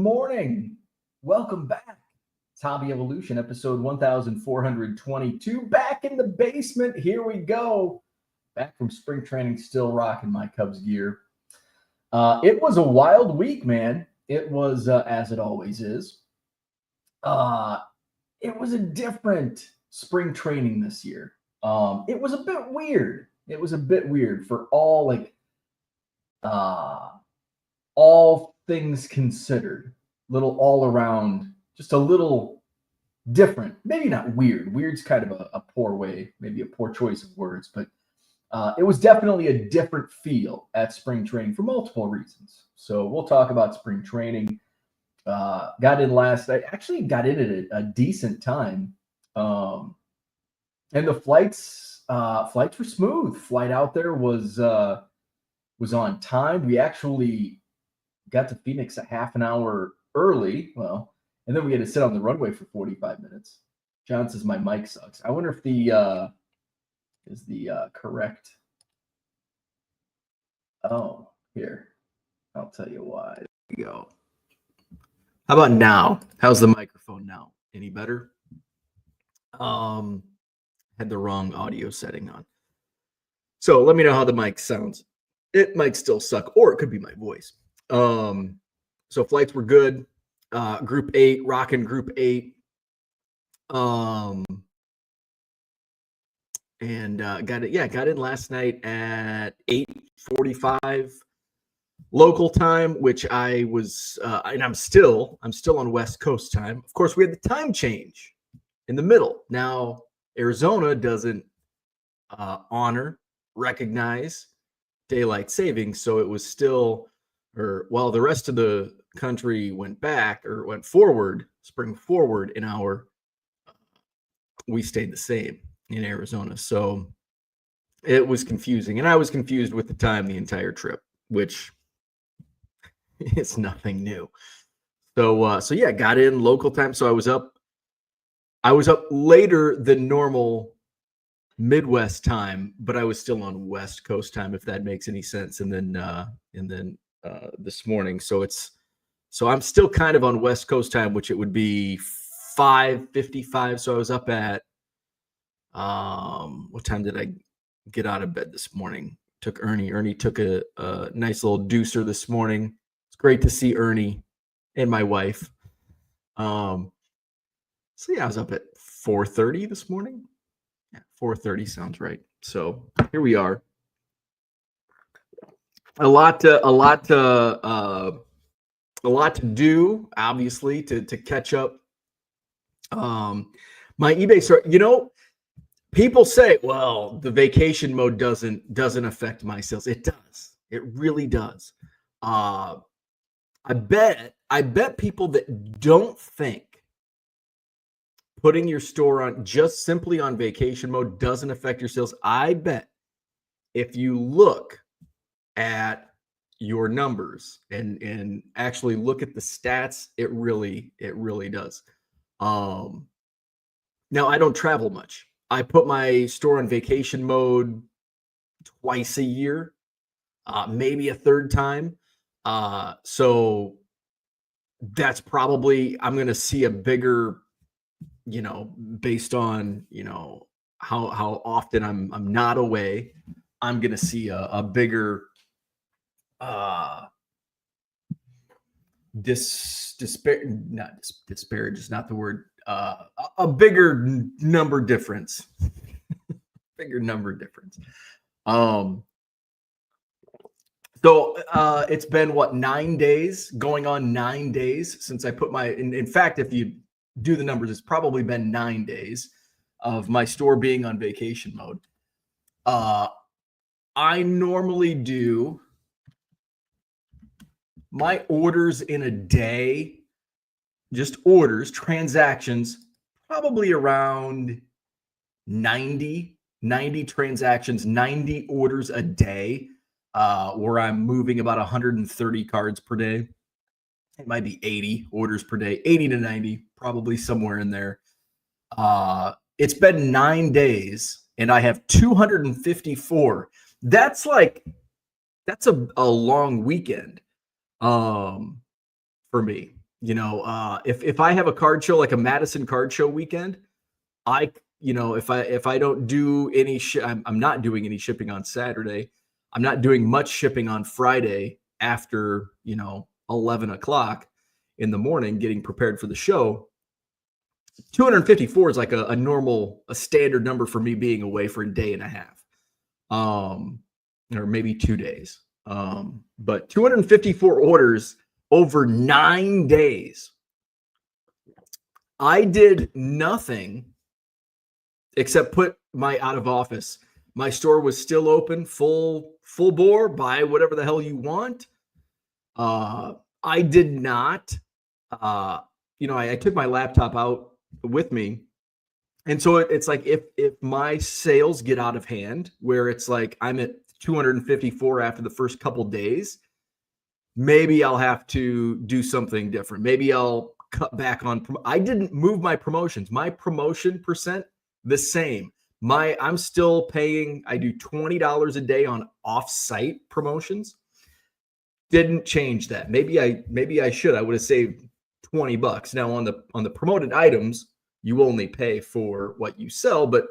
morning. Welcome back. It's Hobby Evolution, episode 1422. Back in the basement. Here we go. Back from spring training, still rocking my Cubs gear. It was a wild week, man. It was, as it always is. It was a different spring training this year. It was a bit weird. It was a bit weird for all things considered. Little all around, just a little different. Maybe not weird. Weird's kind of a poor way, maybe a poor choice of words, but it was definitely a different feel at spring training for multiple reasons. So we'll talk about spring training. Got in last night. Actually got in at a decent time. And the flights were smooth. Flight out there was on time. We actually got to Phoenix a half an hour early. Well, and then we had to sit on the runway for 45 minutes. John says my mic sucks. I wonder if the is the correct. Oh, here. I'll tell you why. There we go. How about now? How's the microphone now? Any better? Had the wrong audio setting on. So let me know how the mic sounds. It might still suck, or it could be my voice. So flights were good. Group 8, rocking Group 8. And got in last night at 8:45 local time, which I was, and I'm still on West Coast time. Of course, we had the time change in the middle. Now, Arizona doesn't recognize daylight savings, so it was still, or while the rest of the country went back or went forward, spring forward an hour, we stayed the same in Arizona. So it was confusing, and I was confused with the time the entire trip, which is nothing new. So yeah, got in local time. So I was up later than normal Midwest time, but I was still on West Coast time, if that makes any sense. And then this morning, so I'm still kind of on West Coast time, which it would be 5:55. So I was up at what time did I get out of bed this morning? Took Ernie. Ernie took a nice little deucer this morning. It's great to see Ernie and my wife. So yeah, I was up at 4:30 this morning. Yeah, 4:30 sounds right. So here we are. A lot to do, obviously, to catch up. My eBay store, people say, well, the vacation mode doesn't affect my sales. It does. It really does. I bet people that don't think putting your store on just simply on vacation mode doesn't affect your sales. I bet if you look at your numbers and actually look at the stats, it really does. Now I don't travel much. I put my store on vacation mode twice a year, maybe a third time. So that's probably, I'm going to see a bigger, based on, how often I'm not away, I'm going to see a bigger, disparage is not the word, a bigger number difference. So it's been 9 days, going on 9 days since I put in fact, if you do the numbers, it's probably been 9 days of my store being on vacation mode. I normally do my orders in a day, just orders, transactions, probably around 90 transactions, 90 orders a day, where I'm moving about 130 cards per day. It might be 80 orders per day, 80 to 90, probably somewhere in there. It's been 9 days and I have 254. That's a long weekend for me. if I have a card show, like a Madison Card Show weekend, if I don't do any, I'm not doing any shipping on Saturday. I'm not doing much shipping on Friday after, 11 o'clock in the morning, getting prepared for the show. 254 is like a standard number for me being away for a day and a half, or maybe 2 days. But 254 orders over 9 days. I did nothing except put my out of office. My store was still open, full bore, buy whatever the hell you want. I did not, I took my laptop out with me. And so it's like, if my sales get out of hand, where it's like I'm at 254 after the first couple days, maybe I'll have to do something different. Maybe I'll cut back on. I didn't move my promotions. My promotion percent, the same. I'm still paying, I do $20 a day on off-site promotions. Didn't change that. Maybe I should. I would have saved $20. Now on the promoted items, you only pay for what you sell, but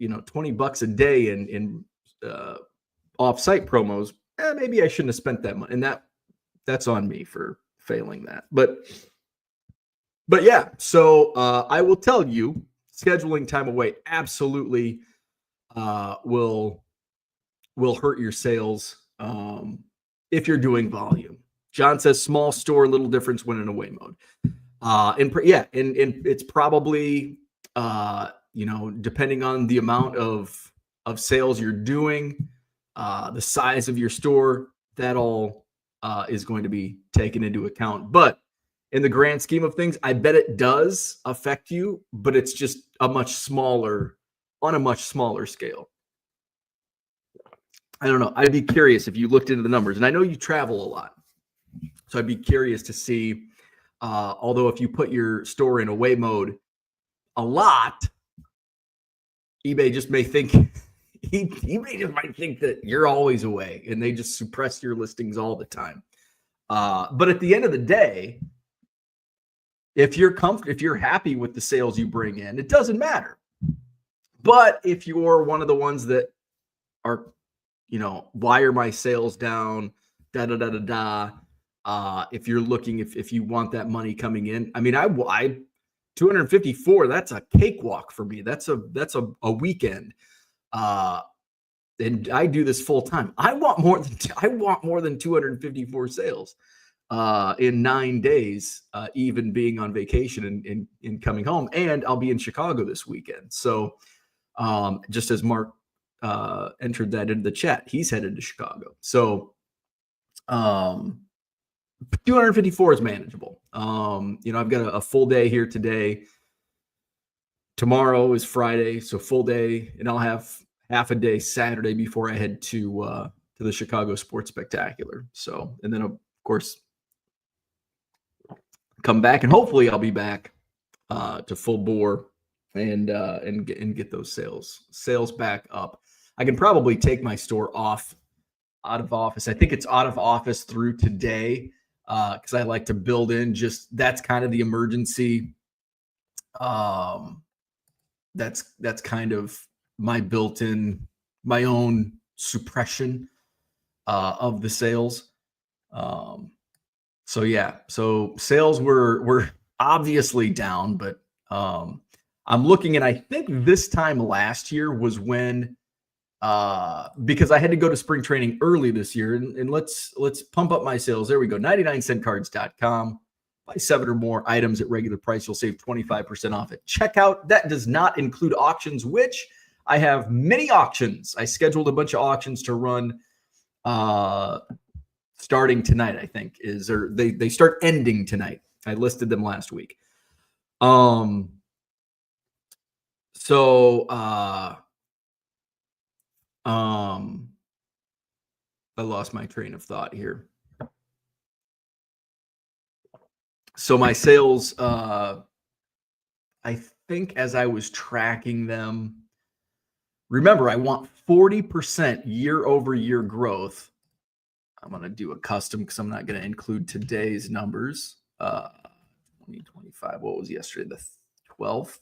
$20 a day in off-site promos, maybe I shouldn't have spent that money. And that's on me for failing that. But yeah, so I will tell you, scheduling time away absolutely will hurt your sales if you're doing volume. John says small store, little difference when in away mode. And it's probably depending on the amount of sales you're doing, the size of your store, that all is going to be taken into account. But in the grand scheme of things, I bet it does affect you, but it's just on a much smaller scale. I don't know. I'd be curious if you looked into the numbers, and I know you travel a lot, so I'd be curious to see. Although if you put your store in away mode a lot, eBay just may think might think that you're always away, and they just suppress your listings all the time. But at the end of the day, if you're happy with the sales you bring in, it doesn't matter. But if you're one of the ones that are, why are my sales down? If you're looking, if you want that money coming in, I mean, I 254, that's a cakewalk for me. That's a weekend. And I do this full time. I want more than 254 sales in 9 days, even being on vacation and coming home. And I'll be in Chicago this weekend. So just as Mark entered that into the chat, he's headed to Chicago. So 254 is manageable. I've got a full day here today. Tomorrow is Friday, so full day, and I'll have half a day Saturday before I head to the Chicago Sports Spectacular. So, and then of course come back, and hopefully I'll be back to full bore and get those sales back up. I can probably take my store out of office. I think it's out of office through today because I like to build in that's kind of the emergency. That's kind of my built-in, my own suppression of the sales. So sales were obviously down, but I'm looking, and I think this time last year was when, because I had to go to spring training early this year, and let's pump up my sales. There we go. 99centcards.com. Buy 7 or more items at regular price. You'll save 25% off at checkout. That does not include auctions, which I have many auctions. I scheduled a bunch of auctions to run starting tonight, I think, they start ending tonight. I listed them last week. I lost my train of thought here. So my sales, I think as I was tracking them, remember, I want 40% year over year growth. I'm going to do a custom because I'm not going to include today's numbers. 2025. What was yesterday? The 12th.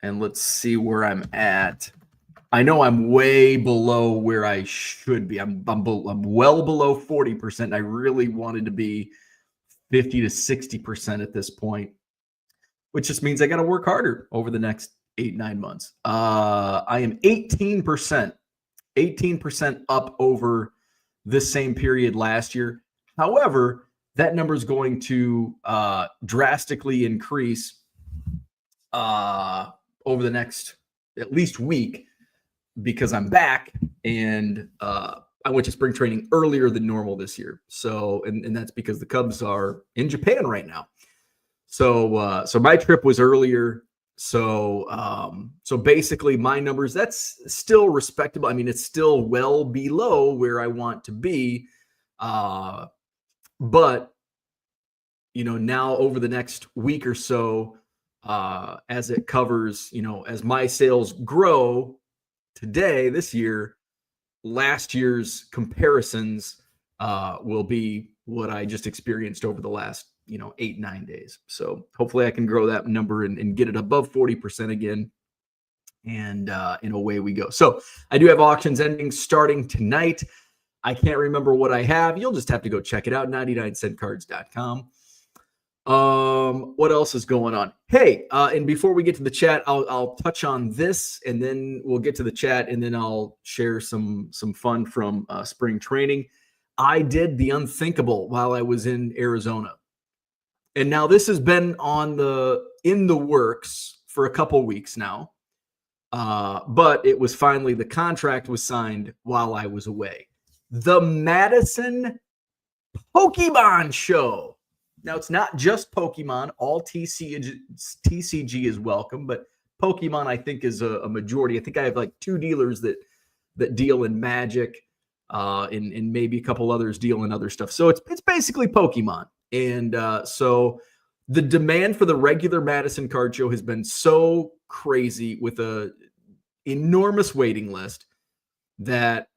And let's see where I'm at. I know I'm way below where I should be. I'm well below 40%. I really wanted to be 50 to 60% at this point, which just means I got to work harder over the next 8-9 months. I am 18% up over this same period last year. However, that number is going to drastically increase over the next at least week, because I'm back and I went to spring training earlier than normal this year. So, and that's because the Cubs are in Japan right now. So my trip was earlier. So basically my numbers, that's still respectable. I mean, it's still well below where I want to be. But now over the next week or so, as it covers, as my sales grow this year, last year's comparisons will be what I just experienced over the last 8-9 days. So hopefully I can grow that number and get it above 40% again, and away we go. So I do have auctions ending starting tonight. I can't remember what I have. You'll just have to go check it out, 99centcards.com. What else is going on? Hey, and before we get to the chat, I'll touch on this, and then we'll get to the chat, and then I'll share some fun from spring training. I did the unthinkable while I was in Arizona, and now this has been in the works for a couple weeks now. But it was finally, the contract was signed while I was away. The Madison POKEMON Show. Now, it's not just Pokemon. All TCG is welcome, but Pokemon, I think, is a majority. I think I have like 2 dealers that deal in Magic, and maybe a couple others deal in other stuff. So it's basically Pokemon. And so the demand for the regular Madison Card Show has been so crazy, with a enormous waiting list, that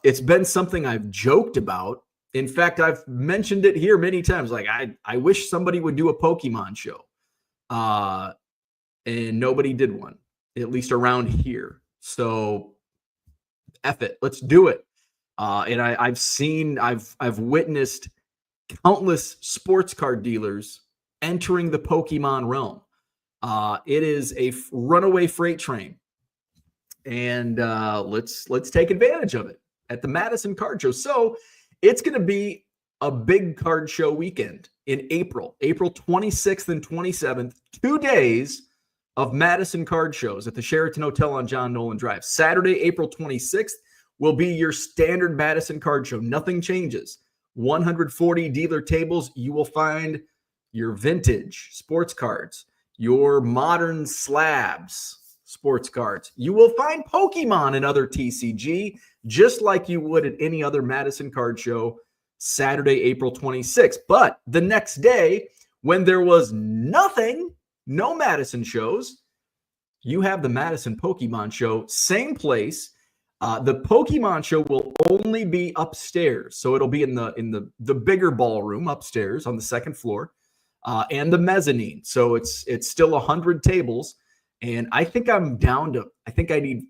it's been something I've joked about. In fact, I've mentioned it here many times. Like, I wish somebody would do a Pokemon show. And nobody did one, at least around here. So F it. Let's do it. And I've witnessed countless sports card dealers entering the Pokemon realm. It is a runaway freight train. And let's take advantage of it at the Madison Card Show. So it's going to be a big card show weekend in April 26th and 27th, 2 days of Madison card shows at the Sheraton Hotel on John Nolen Drive. Saturday, April 26th will be your standard Madison card show. Nothing changes. 140 dealer tables. You will find your vintage sports cards, your modern slabs sports cards. You will find Pokemon and other TCG, just like you would at any other Madison card show, Saturday, April 26th. But the next day, when there was nothing, no Madison shows, you have the Madison Pokemon Show, same place. The Pokemon Show will only be upstairs, so it'll be in the bigger ballroom upstairs on the second floor, and the mezzanine. So it's still 100 tables, and I think I'm down to. I think I need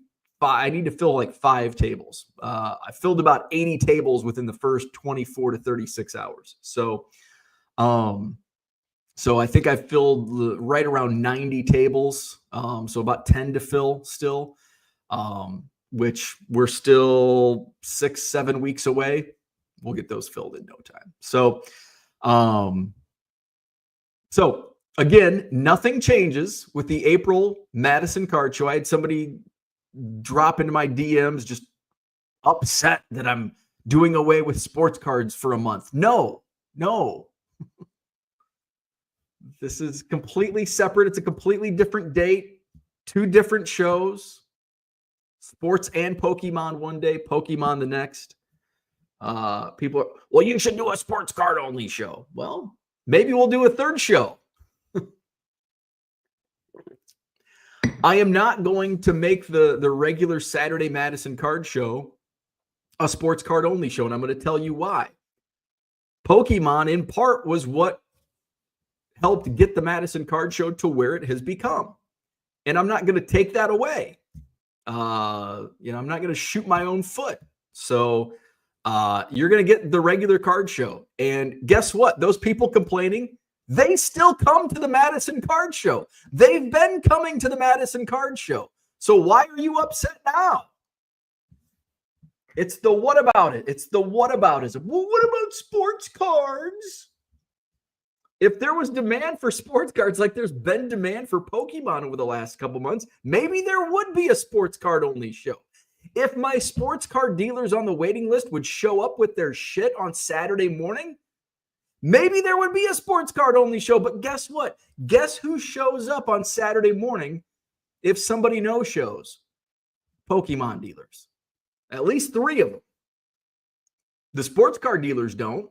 to fill like 5 tables. I filled about 80 tables within the first 24 to 36 hours. So I think I filled right around 90 tables. So about 10 to fill still. Which we're still 6-7 weeks away. We'll get those filled in no time. So again, nothing changes with the April Madison Card Show. I had somebody drop into my DMs just upset that I'm doing away with sports cards for a month. No. This is completely separate. It's a completely different date, 2 different shows. Sports and Pokemon one day, Pokemon the next. People are, well, you should do a sports card only show. Well, maybe we'll do a 3rd show. I am not going to make the regular Saturday Madison Card Show a sports card only show, and I'm going to tell you why. Pokemon, in part, was what helped get the Madison Card Show to where it has become. And I'm not going to take that away. I'm not going to shoot my own foot. So you're going to get the regular card show. And guess what? Those people complaining, they still come to the Madison Card Show. They've been coming to the Madison Card Show. So why are you upset now? It's the what about it. It's the whataboutism. Well, what about sports cards? If there was demand for sports cards like there's been demand for Pokemon over the last couple months, maybe there would be a sports card only show. If my sports card dealers on the waiting list would show up with their shit on Saturday morning, maybe there would be a sports card only show. But guess what? Guess who shows up on Saturday morning if somebody no-shows? Pokemon dealers. At least 3 of them. The sports card dealers don't.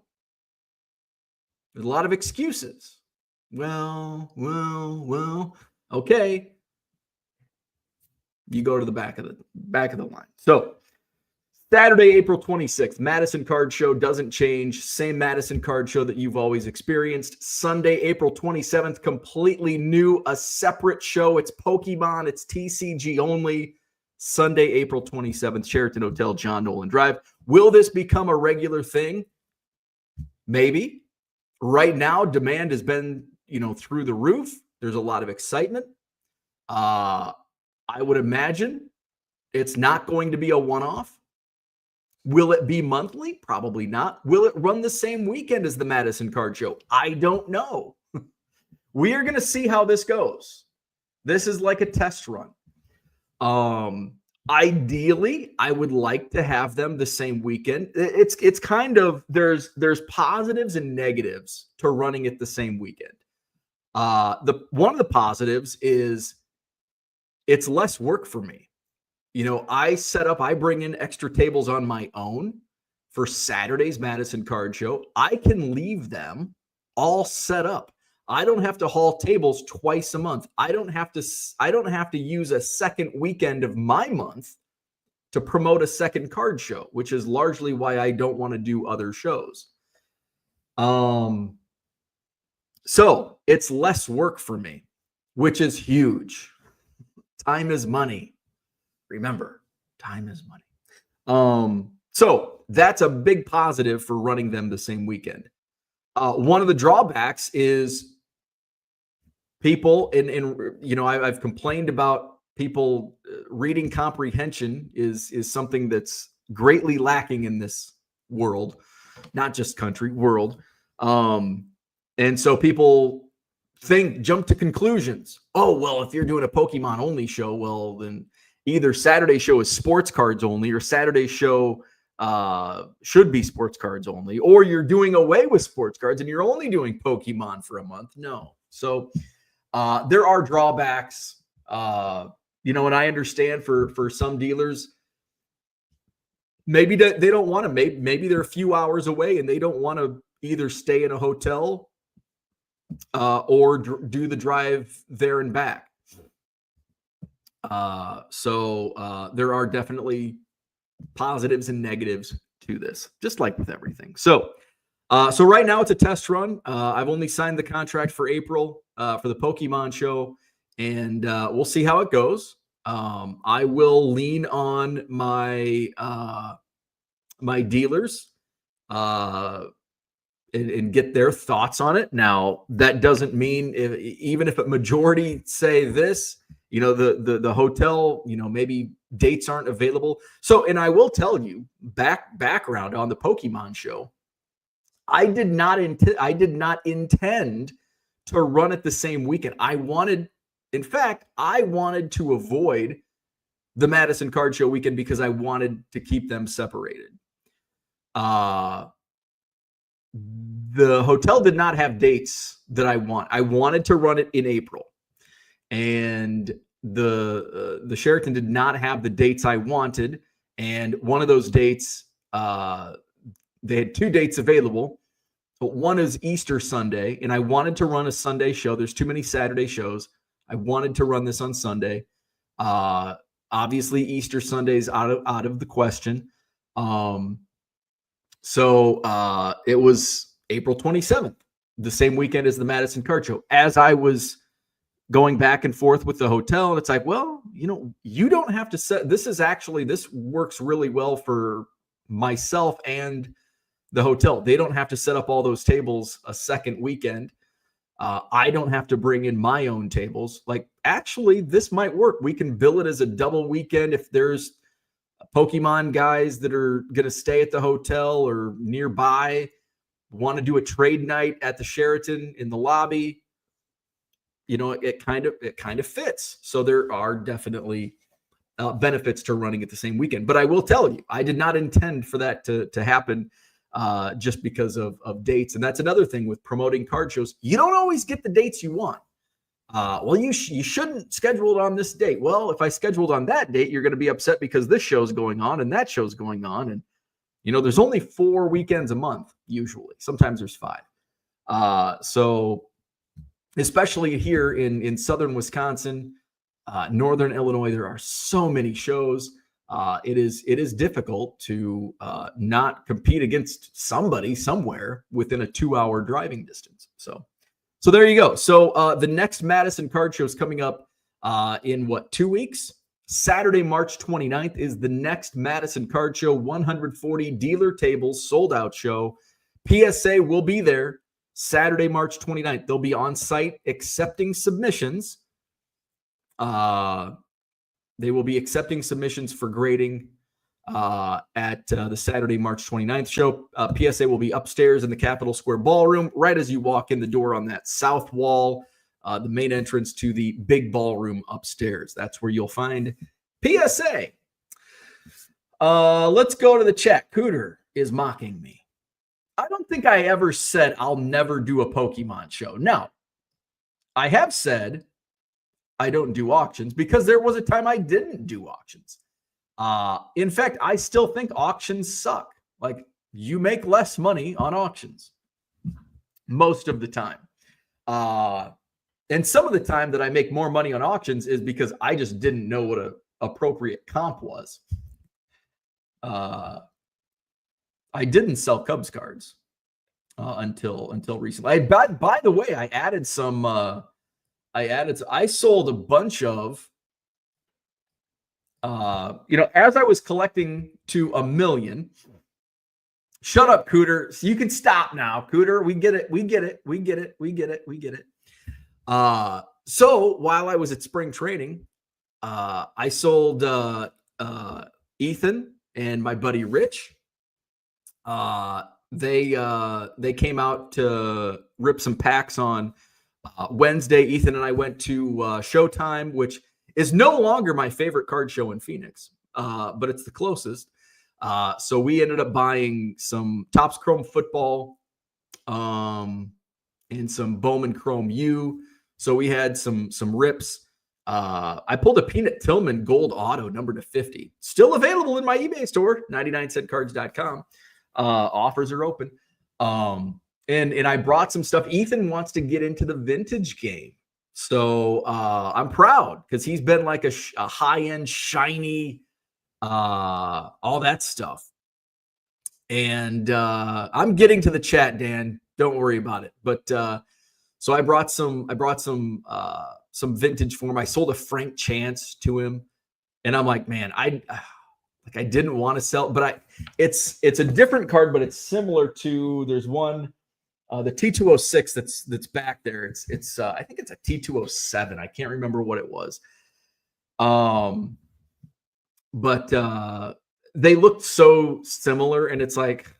There's a lot of excuses. Well. Okay. You go to the back of the line. So Saturday, April 26th, Madison Card Show doesn't change. Same Madison Card Show that you've always experienced. Sunday, April 27th, completely new, a separate show. It's Pokemon. It's TCG only. Sunday, April 27th, Sheraton Hotel, John Nolen Drive. Will this become a regular thing? Maybe. Right now, demand has been, through the roof. There's a lot of excitement. I would imagine it's not going to be a one-off. Will it be monthly? Probably not. Will it run the same weekend as the Madison Card Show? I don't know. We are going to see how this goes. This is like a test run. Ideally, I would like to have them the same weekend. It's kind of, there's positives and negatives to running it the same weekend. One of the positives is it's less work for me. I bring in extra tables on my own for Saturday's Madison Card Show. I can leave them all set up. I don't have to haul tables twice a month. I don't have to use a second weekend of my month to promote a second card show, which is largely why I don't want to do other shows. So it's less work for me, which is huge. Time is money. Remember, time is money. So that's a big positive for running them the same weekend. One of the drawbacks is people, I've complained about people reading comprehension is something that's greatly lacking in this world, not just country, world. And so people jump to conclusions. Oh, well, if you're doing a Pokemon only show, well, then either Saturday show is sports cards only or Saturday show should be sports cards only, or you're doing away with sports cards and you're only doing Pokemon for a month. No. So there are drawbacks, and I understand for some dealers, maybe they don't want to, maybe they're a few hours away and they don't want to either stay in a hotel or do the drive there and back. So there are definitely positives and negatives to this, just like with everything. So right now it's a test run. I've only signed the contract for April for the Pokemon show, and we'll see how it goes. I will lean on my my dealers and get their thoughts on it. Now, that doesn't mean even if a majority say this, the hotel, maybe dates aren't available. So, and I will tell you background on the Pokemon show. I did not intend to run it the same weekend. I wanted to avoid the Madison Card Show weekend because I wanted to keep them separated. The hotel did not have dates that I want. I wanted to run it in April, and the Sheraton did not have the dates I wanted. And one of those dates, they had 2 dates available, but one is Easter Sunday, and I wanted to run a Sunday show. There's too many Saturday shows. I wanted to run this on Sunday. Obviously, Easter Sunday is out of the question. So it was April 27th, the same weekend as the Madison Card Show. As I was going back and forth with the hotel, and it's like, well, you don't have to set, this works really well for myself and the hotel. They don't have to set up all those tables a second weekend. I don't have to bring in my own tables. Like, actually, this might work. We can bill it as a double weekend if there's Pokemon guys that are going to stay at the hotel or nearby, want to do a trade night at the Sheraton in the lobby. It kind of fits. So there are definitely benefits to running it the same weekend. But I will tell you, I did not intend for that to happen just because of dates. And that's another thing with promoting card shows. You don't always get the dates you want. Well, you shouldn't schedule it on this date. Well, if I scheduled on that date, you're going to be upset because this show's going on and that show's going on. And, there's only 4 weekends a month, usually. Sometimes there's 5. So especially here in southern Wisconsin, northern Illinois, there are so many shows. It is difficult to not compete against somebody somewhere within a 2-hour driving distance. So there you go. So the next Madison Card Show is coming up in 2 weeks? Saturday, March 29th is the next Madison Card Show, 140 dealer tables, sold out show. PSA will be there Saturday, March 29th. They'll be on site accepting submissions. They will be accepting submissions for grading at the Saturday, March 29th show. PSA will be upstairs in the Capitol Square Ballroom, right as you walk in the door on that south wall, the main entrance to the big ballroom upstairs. That's where you'll find PSA. Let's go to the chat. Cooter is mocking me. I don't think I ever said I'll never do a Pokemon show. Now, I have said I don't do auctions because there was a time I didn't do auctions. In fact, I still think auctions suck. Like, you make less money on auctions most of the time. And some of the time that I make more money on auctions is because I just didn't know what an appropriate comp was. I didn't sell Cubs cards until recently. By the way, I added some. I sold a bunch of. As I was collecting to 1 million. Shut up, Cooter. So you can stop now, Cooter. We get it. So while I was at spring training, I sold Ethan and my buddy Rich. They came out to rip some packs on Wednesday. Ethan and I went to Showtime, which is no longer my favorite card show in Phoenix, but it's the closest. So we ended up buying some Topps Chrome Football and some Bowman Chrome U. So we had some rips. I pulled a Peanut Tillman Gold Auto number to 50. Still available in my eBay store, 99centcards.com. Offers are open. And I brought some stuff. Ethan wants to get into the vintage game. So I'm proud because he's been like a high-end, shiny, all that stuff. And I'm getting to the chat, Dan. Don't worry about it. But so I brought some vintage for him. I sold a Frank Chance to him, and I'm like, man, I didn't want to sell, but it's a different card, but it's similar to. There's one, the T206 that's back there. It's I think it's a T207. I can't remember what it was. But they looked so similar, and it's like.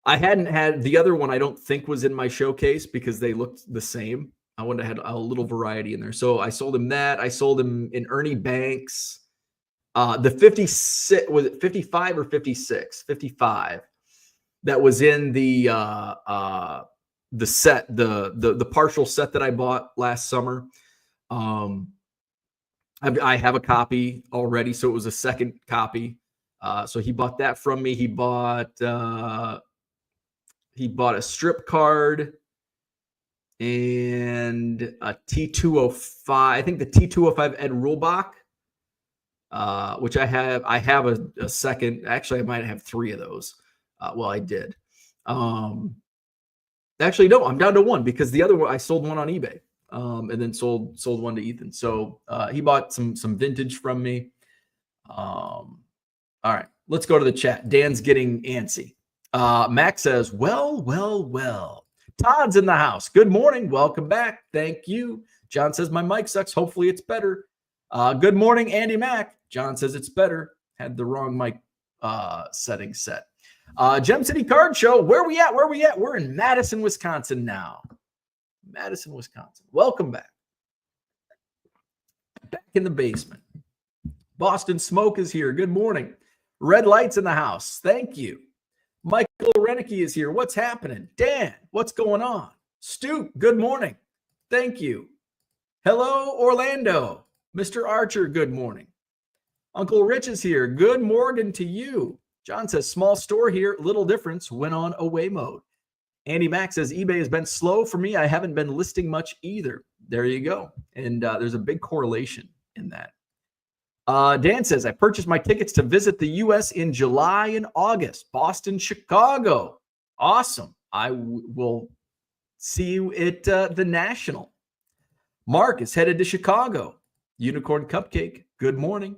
I hadn't had the other one. I don't think was in my showcase because they looked the same. I wanted to have a little variety in there. So I sold him that. I sold him in Ernie Banks. The 56, was it 55 or 56? 55. That was in the set, the partial set that I bought last summer. I have a copy already, so it was a second copy. So he bought that from me. He bought a strip card and a T205. I think the T205 Ed Rulbach, which I have a second. Actually, I might have 3 of those. Well, I did. Actually, no, I'm down to one because the other one I sold one on eBay, and then sold one to Ethan. So he bought some vintage from me. All right, let's go to the chat. Dan's getting antsy. Max says, well. Todd's in the house. Good morning. Welcome back. Thank you. John says, my mic sucks. Hopefully it's better. Good morning, Andy Mack. John says it's better. Had the wrong mic setting set. Gem City Card Show. Where we at? We're in Madison, Wisconsin now. Madison, Wisconsin. Welcome back. Back in the basement. Boston Smoke is here. Good morning. Red Lights in the house. Thank you. Michael Renicky is here. What's happening? Dan, what's going on? Stu, good morning. Thank you. Hello, Orlando. Mr. Archer, good morning. Uncle Rich is here. Good morning to you. John says, small store here, little difference, went on away mode. Andy Mack says, eBay has been slow for me. I haven't been listing much either. There you go. And there's a big correlation in that. Dan says, I purchased my tickets to visit the U.S. in July and August. Boston, Chicago. Awesome. I will see you at the National. Mark is headed to Chicago. Unicorn Cupcake. Good morning.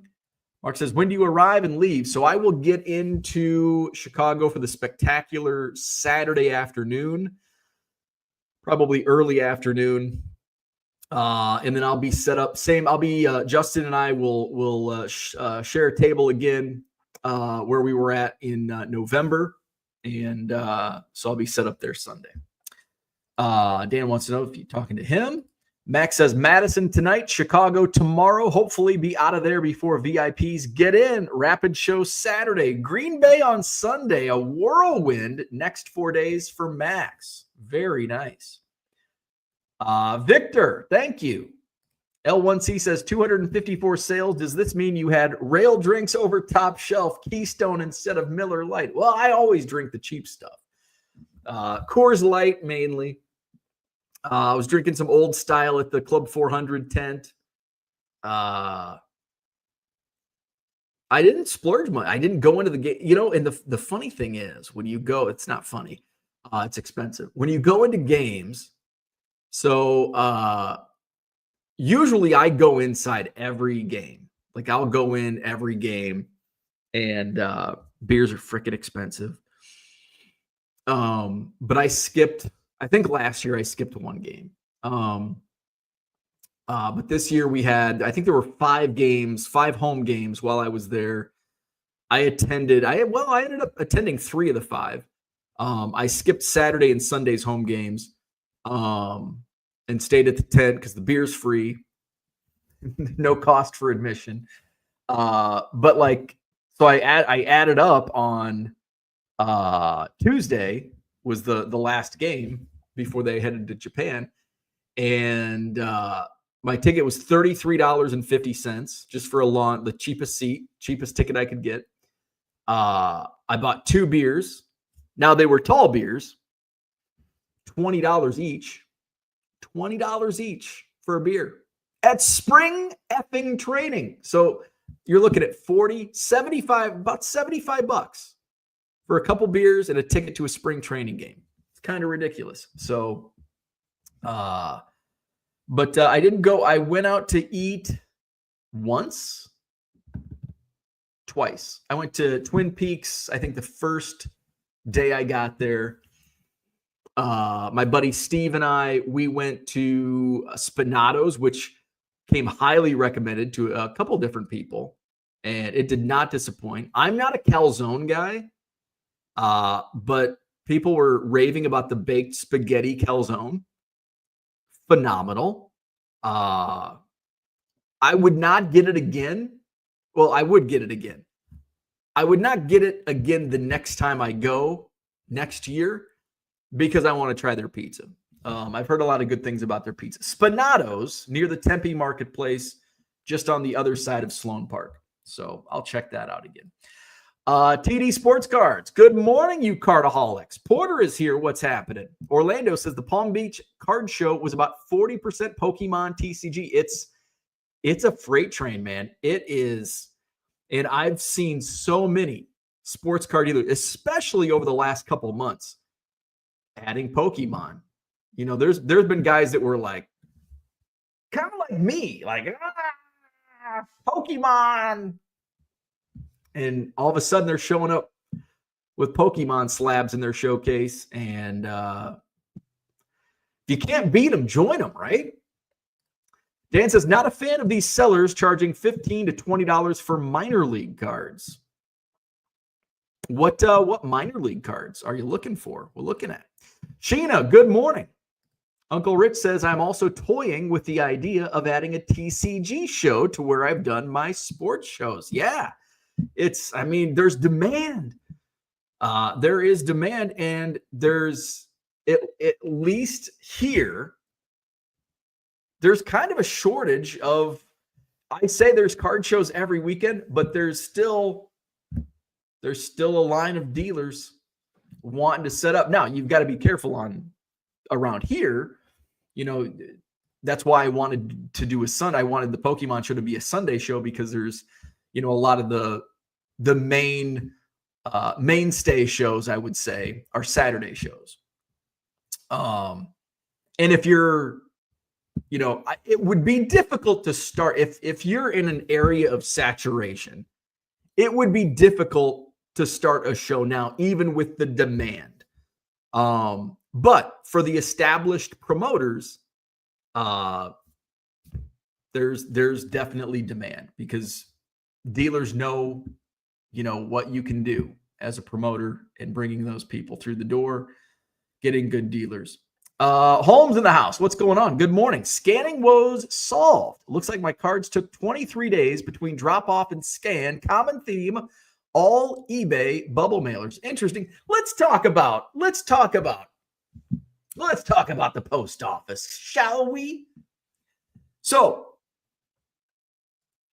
Mark says, when do you arrive and leave? So I will get into Chicago for the spectacular Saturday afternoon, probably early afternoon. And then I'll be set up. Justin and I will share a table again where we were at in November. And so I'll be set up there Sunday. Dan wants to know if you're talking to him. Max says, Madison tonight, Chicago tomorrow. Hopefully be out of there before VIPs get in. Rapid Show Saturday. Green Bay on Sunday. A whirlwind next 4 days for Max. Very nice. Victor, thank you. L1C says 254 sales. Does this mean you had rail drinks over top shelf, Keystone instead of Miller Lite? Well, I always drink the cheap stuff. Coors Light mainly. I was drinking some old style at the Club 400 tent. I didn't splurge much. I didn't go into the game. And the funny thing is, when you go, it's not funny. It's expensive. When you go into games, so usually I go inside every game. Like I'll go in every game, and beers are freaking expensive. But I skipped. I think last year I skipped one game. But this year we had, I think there were 5 home games while I was there. I ended up attending 3 of the 5. I skipped Saturday and Sunday's home games, and stayed at the tent because the beer's free, no cost for admission. But so I added up on Tuesday was the last game before they headed to Japan. And my ticket was $33.50 just for the cheapest ticket I could get. I bought 2 beers. Now they were tall beers, $20 each. $20 each for a beer at spring effing training. So you're looking at about $75 for a couple beers and a ticket to a spring training game. It's kind of ridiculous. So, but I didn't go. I went out to eat twice. I went to Twin Peaks, I think the first day I got there. My buddy Steve and we went to Spinato's, which came highly recommended to a couple different people, and it did not disappoint. I'm not a calzone guy, but people were raving about the baked spaghetti calzone. Phenomenal. I would not get it again. Well, I would get it again. I would not get it again the next time I go next year because I want to try their pizza. I've heard a lot of good things about their pizza. Spinato's near the Tempe Marketplace, just on the other side of Sloan Park. So I'll check that out again. TD Sports Cards. Good morning, you cardaholics. Porter is here. What's happening? Orlando says the Palm Beach Card Show was about 40% Pokemon TCG. It's a freight train, man. It is. And I've seen so many sports card dealers, especially over the last couple of months, adding Pokemon. You know, there's been guys that were like, kind of like me, like Pokemon. And all of a sudden they're showing up with Pokemon slabs in their showcase. And if you can't beat them, join them, right? Dan says, not a fan of these sellers charging $15 to $20 for minor league cards. What minor league cards are you looking for? We're looking at. Sheena, good morning. Uncle Rich says, I'm also toying with the idea of adding a TCG show to where I've done my sports shows. Yeah, there's demand. There is demand, and there's, at least here, there's kind of a shortage of, I say there's card shows every weekend, but there's still a line of dealers wanting to set up. Now, you've got to be careful around here. You know, that's why I wanted to do I wanted the Pokemon show to be a Sunday show, because there's, you know, a lot of the mainstay shows, I would say, are Saturday shows. And if you're, you know, it would be difficult to start if you're in an area of saturation. It would be difficult to start a show now, even with the demand. But for the established promoters, there's definitely demand, because dealers know, you know, what you can do as a promoter and bringing those people through the door, getting good dealers. Holmes in the house. What's going on? Good morning. Scanning woes solved. Looks like my cards took 23 days between drop off and scan. Common theme, all eBay bubble mailers. Interesting. Let's talk about the post office, shall we? So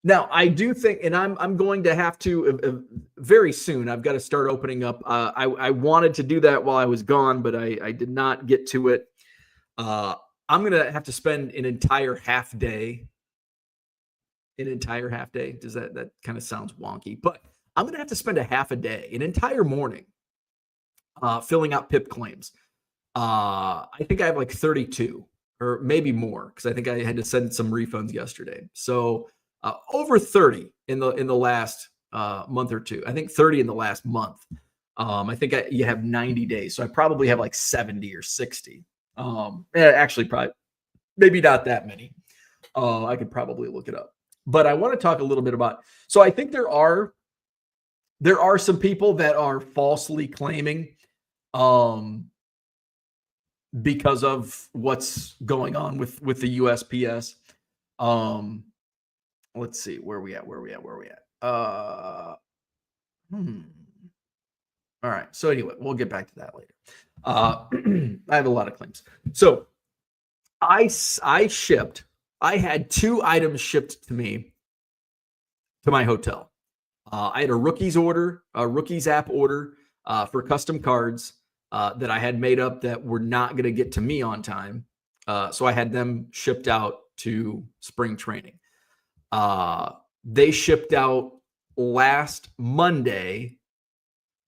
now I do think, and I'm going to have to very soon, I've got to start opening up. I wanted to do that while I was gone, but I did not get to it. I'm going to have to spend an entire half day. Does that kind of sounds wonky, but I'm going to have to spend a half a day, an entire morning, filling out PIP claims. I think I have like 32 or maybe more, because I think I had to send some refunds yesterday. So over 30 in the last month or two. I think 30 in the last month. I think you have 90 days. So I probably have like 70 or 60. Actually, probably maybe not that many. I could probably look it up. But I want to talk a little bit about, so I think there are some people that are falsely claiming because of what's going on with the USPS. Let's see, where we at? All right. So anyway, we'll get back to that later. I have a lot of claims. So I had 2 items shipped to me, to my hotel. I had a Rookies app order for custom cards that I had made up that were not going to get to me on time. So I had them shipped out to spring training. They shipped out last Monday,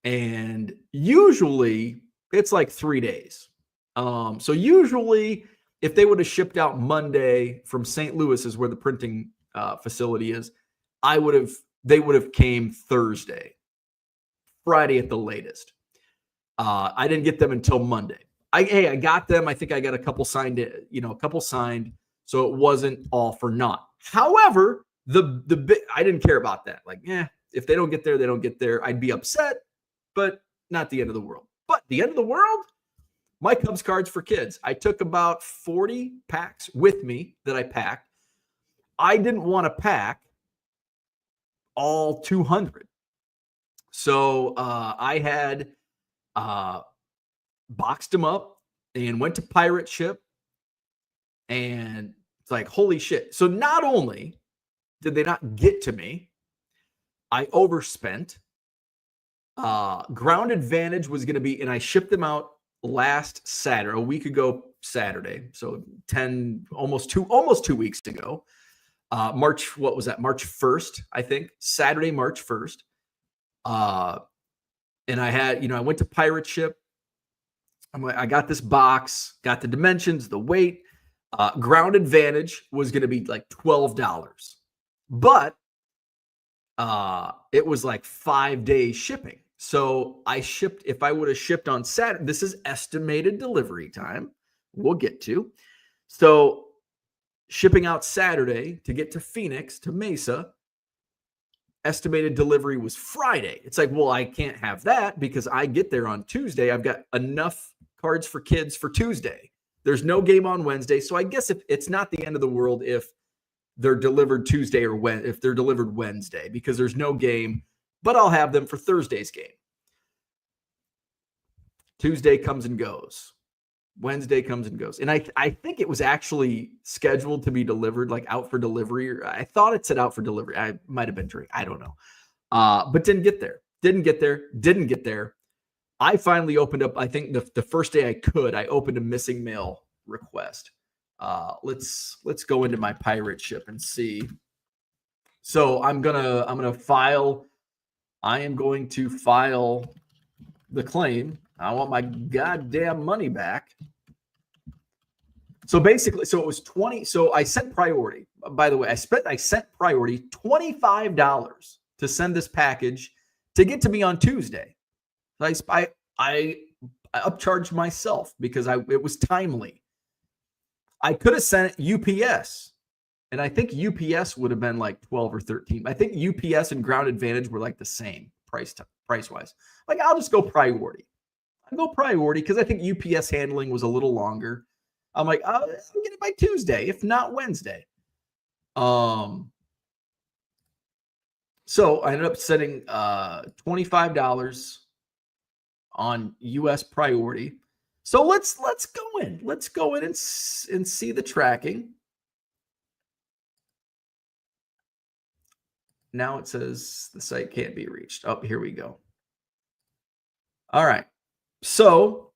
and usually it's like 3 days. So usually if they would have shipped out Monday from St. Louis, is where the printing facility is, they would have came Thursday, Friday at the latest. I didn't get them until Monday. I got them. I think I got a couple signed, so it wasn't all for naught. However, I didn't care about that. Like, if they don't get there, they don't get there. I'd be upset, but not the end of the world. But the end of the world, my Cubs cards for kids. I took about 40 packs with me that I packed. I didn't want to pack all 200. So I had boxed them up and went to Pirate Ship. And it's like, holy shit. So not only did they not get to me, I overspent. Ground Advantage was going to be, and I shipped them out last Saturday, a week ago Saturday. So almost 2 weeks ago. March, what was that? March 1st, I think. Saturday, March 1st. And I had, I went to Pirate Ship. I got this box, got the dimensions, the weight. Ground Advantage was going to be like $12, but it was like 5 days shipping. So I shipped, if I would have shipped on Saturday, this is estimated delivery time. We'll get to. So shipping out Saturday to get to Phoenix, to Mesa, estimated delivery was Friday. It's like, well, I can't have that because I get there on Tuesday. I've got enough Cards for Kids for Tuesday. There's no game on Wednesday. So I guess if it's not the end of the world if they're delivered Tuesday or if they're delivered Wednesday, because there's no game, but I'll have them for Thursday's game. Tuesday comes and goes. Wednesday comes and goes. And I think it was actually scheduled to be delivered, like out for delivery. Or I thought it said out for delivery. I might have been drinking. I don't know. But didn't get there. Didn't get there. I finally opened up, I think the first day I could, I opened a missing mail request. Let's go into my pirate ship and see. So I am going to file the claim. I want my goddamn money back. So basically, so it was 20. So I sent priority. By the way, I sent priority $25 to send this package to get to me on Tuesday. I upcharged myself because it was timely. I could have sent UPS, and I think UPS would have been like 12 or 13. I think UPS and Ground Advantage were like the same price wise. Like, I'll just go priority. I go priority because I think UPS handling was a little longer. I'm like, I'll get it by Tuesday, if not Wednesday. So I ended up sending $25 on US priority. So let's go in. Let's go in and see the tracking. Now it says the site can't be reached. Oh, here we go. All right. So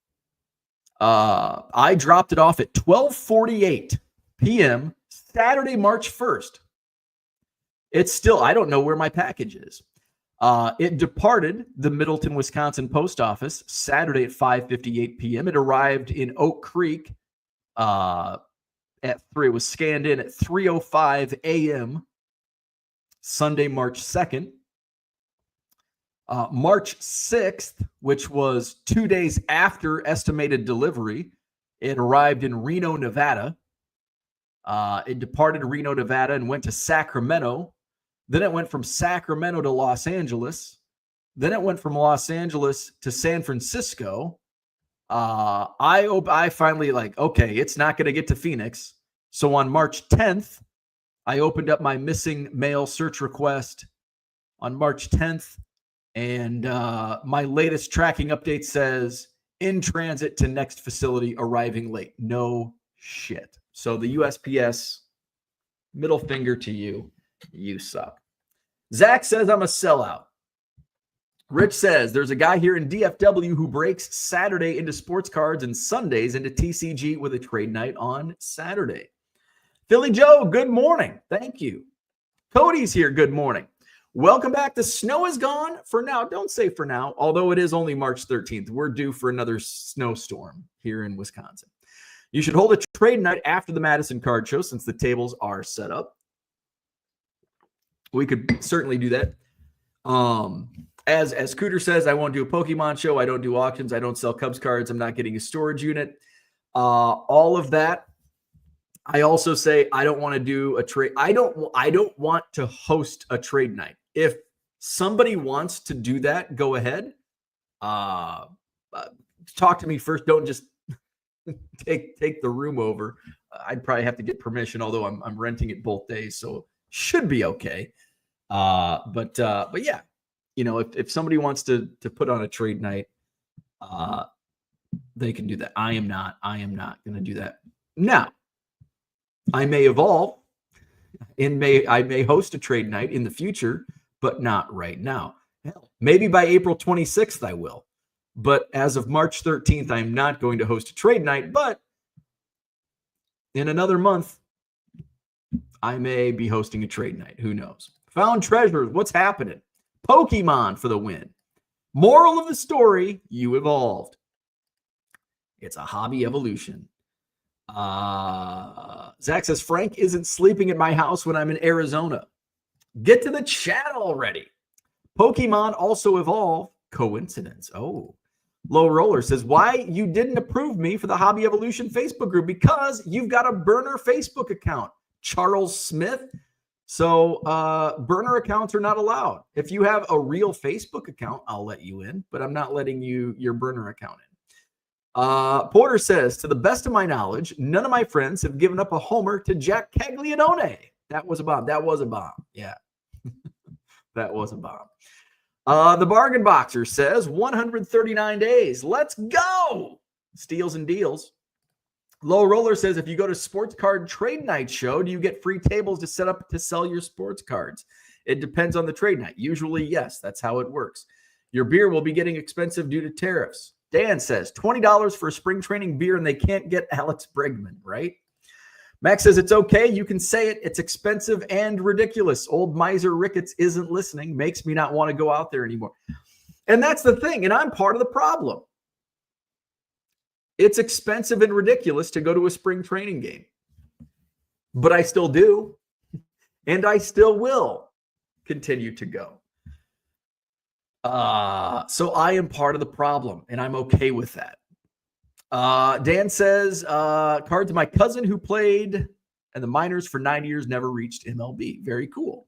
I dropped it off at 12:48 p.m. Saturday, March 1st. It's still, I don't know where my package is. It departed the Middleton, Wisconsin post office Saturday at 5:58 p.m. It arrived in Oak Creek at 3. It was scanned in at 3:05 a.m. Sunday, March 2nd. March 6th, which was 2 days after estimated delivery, it arrived in Reno, Nevada. It departed Reno, Nevada and went to Sacramento. Then it went from Sacramento to Los Angeles. Then it went from Los Angeles to San Francisco. I finally okay, it's not going to get to Phoenix. So on March 10th, I opened up my missing mail search request on March 10th. And my latest tracking update says in transit to next facility, arriving late. No shit. So the USPS, middle finger to you. You suck. Zach says I'm a sellout. Rich says there's a guy here in DFW who breaks Saturday into sports cards and Sundays into TCG with a trade night on Saturday. Philly Joe, good morning. Thank you. Cody's here. Good morning. Welcome back. The snow is gone for now. Don't say for now, although it is only March 13th. We're due for another snowstorm here in Wisconsin. You should hold a trade night after the Madison Card Show since the tables are set up. We could certainly do that. As Cooter says, I won't do a Pokemon show. I don't do auctions. I don't sell Cubs cards. I'm not getting a storage unit. All of that. I also say I don't want to do a trade. I don't want to host a trade night. If somebody wants to do that, go ahead. Talk to me first. Don't just take the room over. I'd probably have to get permission, although I'm renting it both days, so should be okay. But yeah, if somebody wants to put on a trade night, they can do that. I am not going to do that. Now, I may evolve and I may host a trade night in the future, but not right now. Hell, maybe by April 26th I will. But as of March 13th, I'm not going to host a trade night. But in another month, I may be hosting a trade night. Who knows? Found treasures. What's happening? Pokemon for the win. Moral of the story, you evolved. It's a hobby evolution. Zach says, Frank isn't sleeping at my house when I'm in Arizona. Get to the chat already. Pokemon also evolve. Coincidence. Oh. Low Roller says, why you didn't approve me for the Hobby Evolution Facebook group? Because you've got a burner Facebook account. Charles Smith. So burner accounts are not allowed. If you have a real Facebook account, I'll let you in, but I'm not letting your burner account in. Porter says, to the best of my knowledge, none of my friends have given up a homer to Jack Caglianone. That was a bomb. That was a bomb. Yeah. That was a bomb. The Bargain Boxer says 139 days. Let's go. Steals and deals. Low Roller says, if you go to Sports Card Trade Night show, do you get free tables to set up to sell your sports cards? It depends on the trade night. Usually, yes, that's how it works. Your beer will be getting expensive due to tariffs. Dan says $20 for a spring training beer and they can't get Alex Bregman, right? Max says it's okay. You can say it. It's expensive and ridiculous. Old miser Ricketts isn't listening. Makes me not want to go out there anymore. And that's the thing. And I'm part of the problem. It's expensive and ridiculous to go to a spring training game. But I still do. And I still will continue to go. So I am part of the problem. And I'm okay with that. Dan says, card to my cousin who played in the minors for 9 years, never reached MLB. Very cool.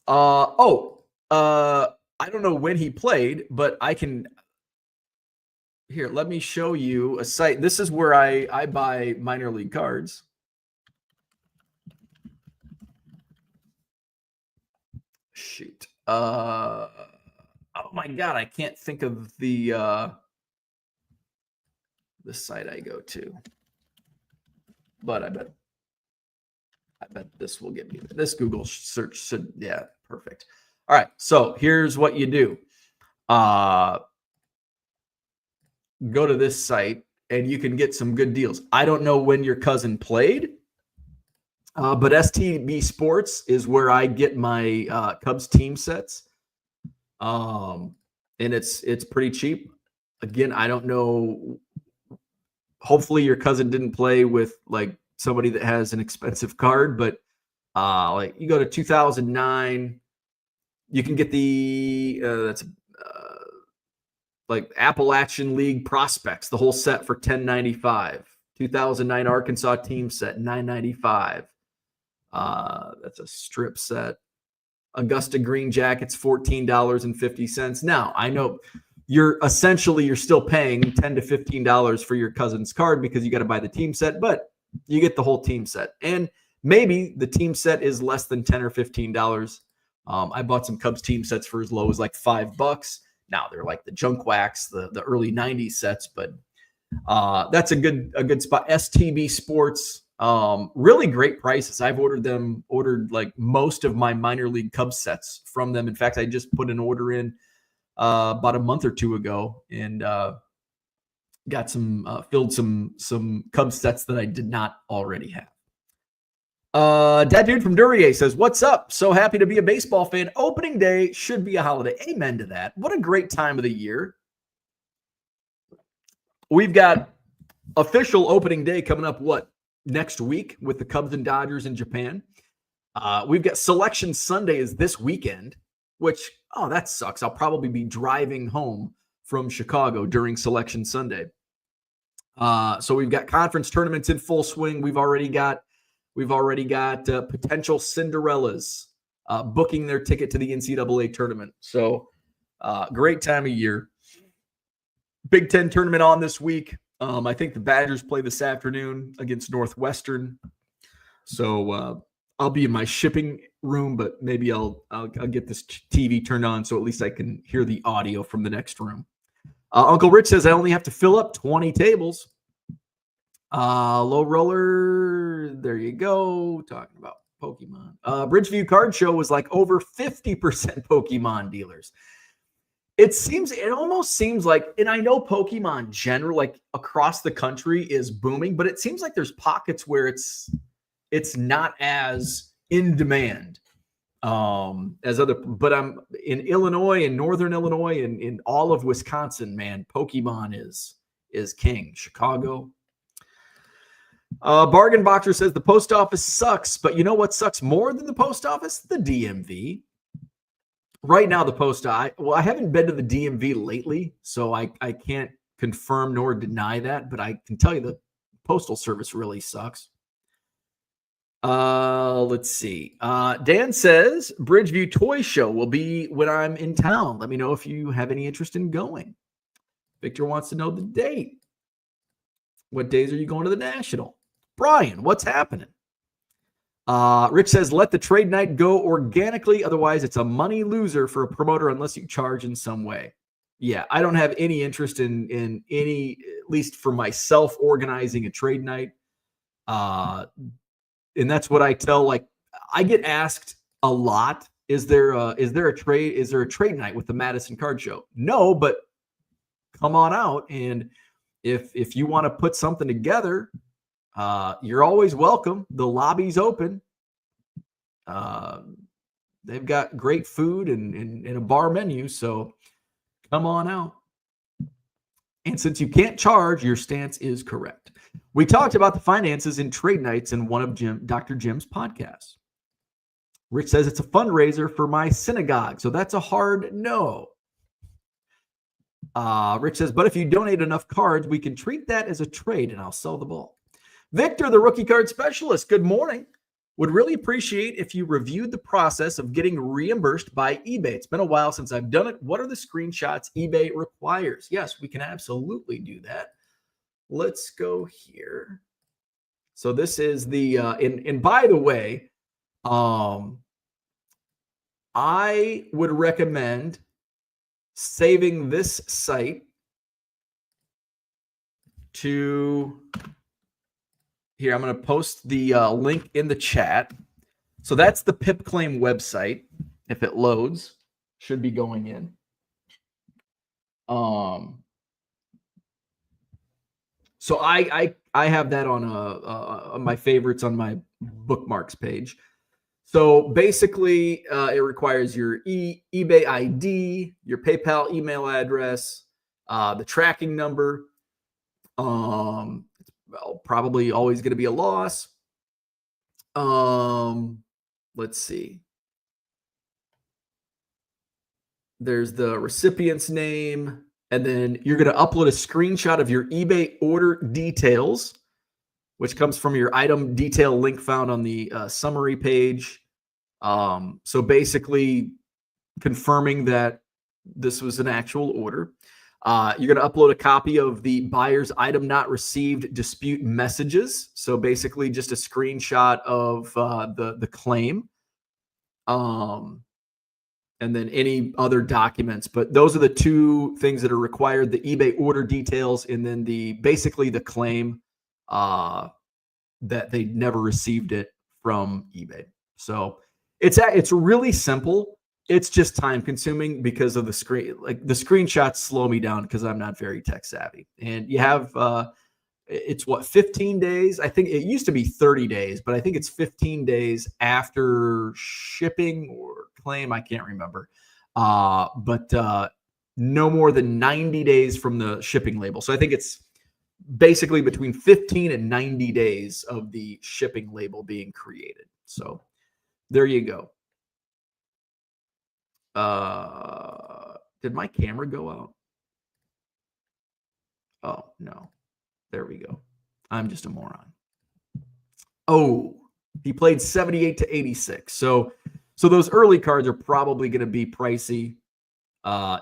I don't know when he played, but I can. Here, let me show you a site. This is where I buy minor league cards. Shoot. Oh my God, I can't think of the site I go to. But I bet this will get me. This Google search should, yeah, perfect. All right, so here's what you do. Go to this site and you can get some good deals. I don't know when your cousin played, but STB Sports is where I get my Cubs team sets. And it's pretty cheap. Again, I don't know. Hopefully your cousin didn't play with like somebody that has an expensive card, but like you go to 2009, you can get the like Appalachian League prospects, the whole set for $10.95. 2009 Arkansas team set, $9.95. That's a strip set. Augusta Green Jackets, $14.50. Now, I know you're still paying $10 to $15 for your cousin's card because you got to buy the team set, but you get the whole team set. And maybe the team set is less than $10 or $15. I bought some Cubs team sets for as low as like $5. Now they're like the junk wax, the early 90s sets, but that's a good spot. STB Sports, really great prices. I've ordered like most of my minor league Cubs sets from them. In fact, I just put an order in about a month or two ago and got filled some Cubs sets that I did not already have. Dad Dude from Duryea says, what's up? So happy to be a baseball fan. Opening day should be a holiday. Amen to that. What a great time of the year. We've got official opening day coming up, next week with the Cubs and Dodgers in Japan. We've got Selection Sunday is this weekend, which, that sucks. I'll probably be driving home from Chicago during Selection Sunday. So we've got conference tournaments in full swing. We've already got potential Cinderellas booking their ticket to the NCAA tournament. So great time of year. Big Ten tournament on this week. I think the Badgers play this afternoon against Northwestern. So I'll be in my shipping room, but maybe I'll get this TV turned on so at least I can hear the audio from the next room. Uncle Rich says I only have to fill up 20 tables. Low Roller, there you go. Talking about Pokemon. Bridgeview Card Show was like over 50% Pokemon dealers. It almost seems like, and I know Pokemon general, like across the country is booming, but it seems like there's pockets where it's not as in demand as other, but I'm in Illinois and Northern Illinois and in all of Wisconsin, man, Pokemon is king. Chicago. Bargain Boxer says the post office sucks, but you know what sucks more than the post office? The DMV. Right now, I haven't been to the DMV lately, so I can't confirm nor deny that, but I can tell you the postal service really sucks. Let's see. Dan says Bridgeview Toy Show will be when I'm in town. Let me know if you have any interest in going. Victor wants to know the date. What days are you going to the National? Brian, what's happening? Rich says, let the trade night go organically. Otherwise, it's a money loser for a promoter unless you charge in some way. Yeah, I don't have any interest in any, at least for myself, organizing a trade night. And that's what I tell, like, I get asked a lot, is there a trade night with the Madison Card Show? No, but come on out. And if you want to put something together, you're always welcome. The lobby's open. They've got great food and a bar menu, so come on out. And since you can't charge, your stance is correct. We talked about the finances in trade nights in one of Dr. Jim's podcasts. Rich says it's a fundraiser for my synagogue, so that's a hard no. Rich says, but if you donate enough cards, we can treat that as a trade and I'll sell the ball. Victor, the rookie card specialist, good morning. Would really appreciate if you reviewed the process of getting reimbursed by eBay. It's been a while since I've done it. What are the screenshots eBay requires? Yes, we can absolutely do that. Let's go here. So this is the, and by the way, I would recommend saving this site to, here, I'm going to post the link in the chat. So that's the PIP claim website. If it loads, should be going in. So I have that on my favorites on my bookmarks page. So basically, it requires your eBay ID, your PayPal email address, the tracking number. Well, probably always going to be a loss. Let's see. There's the recipient's name, and then you're going to upload a screenshot of your eBay order details, which comes from your item detail link found on the summary page. So basically confirming that this was an actual order. You're going to upload a copy of the buyer's item not received dispute messages. So basically just a screenshot of the claim. And then any other documents. But those are the two things that are required: the eBay order details, and then basically the claim that they never received it from eBay. So it's really simple. It's just time consuming because of the screen. Like the screenshots slow me down because I'm not very tech savvy. And you have it's 15 days. I think it used to be 30 days, but I think it's 15 days after shipping or claim. I can't remember. But no more than 90 days from the shipping label. So I think it's basically between 15 and 90 days of the shipping label being created. So there you go. Did my camera go out? Oh, no. There we go. I'm just a moron. Oh, he played 78 to 86. So those early cards are probably going to be pricey.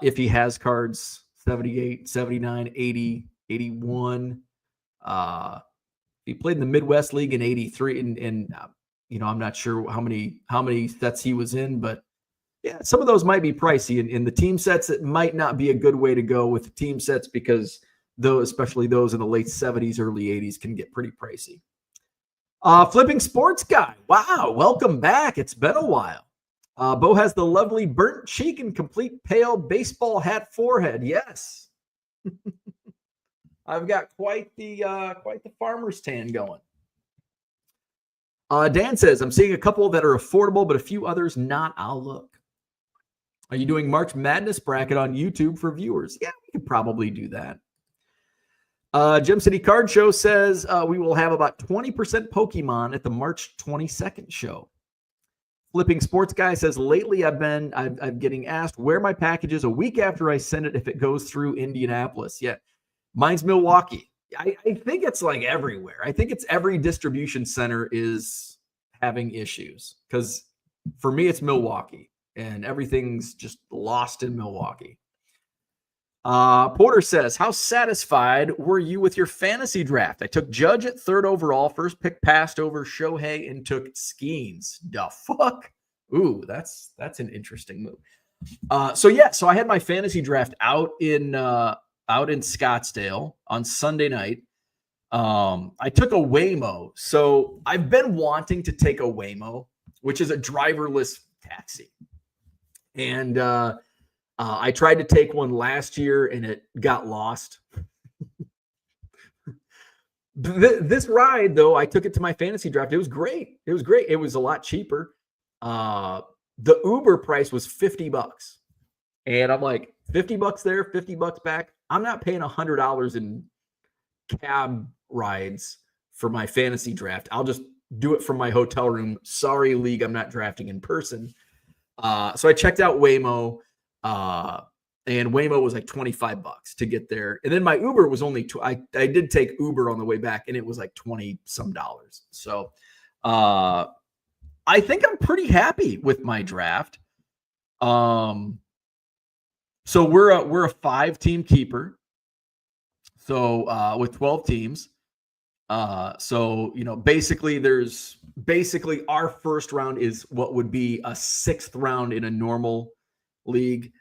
If he has cards 78, 79, 80, 81. He played in the Midwest League in 83 and I'm not sure how many sets he was in, but yeah, some of those might be pricey. In the team sets, it might not be a good way to go with the team sets because especially those in the late 70s, early 80s can get pretty pricey. Flipping Sports Guy. Wow, welcome back. It's been a while. Bo has the lovely burnt cheek and complete pale baseball hat forehead. Yes. I've got quite the farmer's tan going. Dan says, I'm seeing a couple that are affordable, but a few others not. I'll look. Are you doing March Madness bracket on YouTube for viewers? Yeah, we could probably do that. Gem City Card Show says we will have about 20% Pokemon at the March 22nd show. Flipping Sports Guy says, lately I'm getting asked where my package is a week after I send it if it goes through Indianapolis. Yeah, mine's Milwaukee. I think it's like everywhere. I think it's every distribution center is having issues because for me, it's Milwaukee and everything's just lost in Milwaukee. Porter says, how satisfied were you with your fantasy draft? I took Judge at 3rd overall. First pick passed over Shohei and took Skeens. The fuck? Ooh, that's an interesting move. So I had my fantasy draft out in Scottsdale on Sunday night. I took a Waymo. So I've been wanting to take a Waymo, which is a driverless taxi. And I tried to take one last year and it got lost. This ride, though, I took it to my fantasy draft. It was great. It was a lot cheaper. The Uber price was $50. And I'm like, $50 there, $50 back. I'm not paying $100 in cab rides for my fantasy draft. I'll just do it from my hotel room. Sorry, league, I'm not drafting in person. So I checked out Waymo. And Waymo was like $25 to get there. And then my Uber was only, I did take Uber on the way back and it was like $20 some. So, I think I'm pretty happy with my draft. So we're a 5-team keeper. So, with 12 teams. So, basically our first round is what would be a 6th round in a normal league.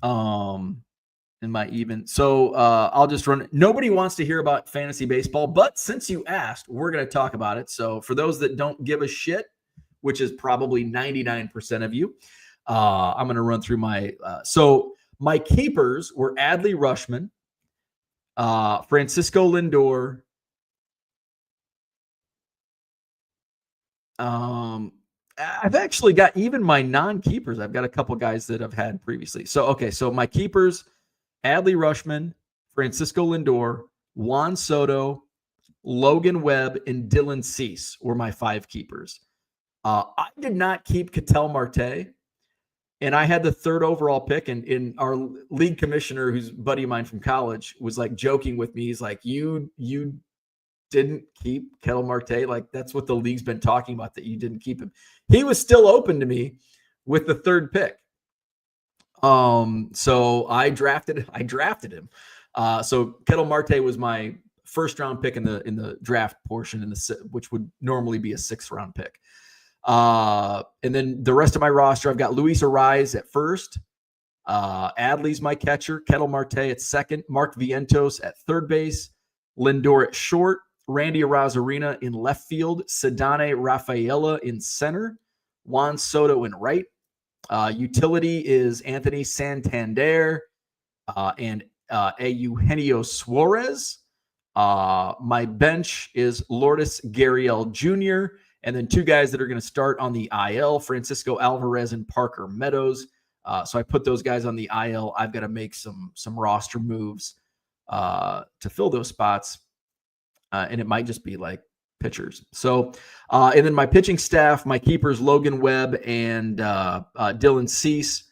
In my even. So I'll just run. Nobody wants to hear about fantasy baseball, but since you asked, we're going to talk about it. So for those that don't give a shit, which is probably 99% of you, I'm going to run through my. So my keepers were Adley Rutschman, Francisco Lindor. I've actually got even my non-keepers. I've got a couple guys that I've had previously. So my keepers, Adley Rutschman, Francisco Lindor, Juan Soto, Logan Webb, and Dylan Cease were my 5 keepers. I did not keep Ketel Marte, and I had the 3rd overall pick. And in our league commissioner, who's a buddy of mine from college, was like joking with me. He's like, you didn't keep Ketel Marte. Like that's what the league's been talking about, that you didn't keep him. He was still open to me with the 3rd pick. So I drafted him. So Ketel Marte was my 1st round pick in the draft portion which would normally be a 6th round pick. And then the rest of my roster, I've got Luis Ariz at 1st. Adley's my catcher, Ketel Marte at 2nd, Mark Vientos at 3rd base, Lindor at short, Randy Arozarena in left field, Cedane Rafaela in center, Juan Soto in right. Utility is Anthony Santander and Eugenio Suarez. My bench is Lourdes Gurriel Jr., and then 2 guys that are going to start on the IL, Francisco Alvarez and Parker Meadows. So I put those guys on the IL. I've got to make some roster moves to fill those spots. And it might just be like pitchers. So, and then my pitching staff, my keepers, Logan Webb and Dylan Cease.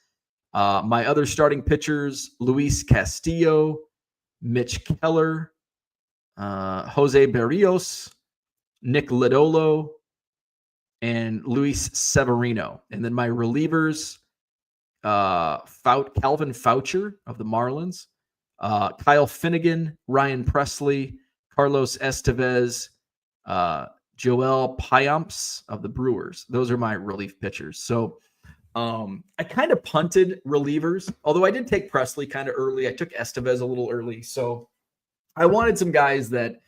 My other starting pitchers, Luis Castillo, Mitch Keller, Jose Berrios, Nick Lodolo, and Luis Severino. And then my relievers, Calvin Foucher of the Marlins, Kyle Finnegan, Ryan Presley, Carlos Estevez, Joel Payamps of the Brewers. Those are my relief pitchers. So I kind of punted relievers, although I did take Presley kind of early. I took Estevez a little early. So I wanted some guys that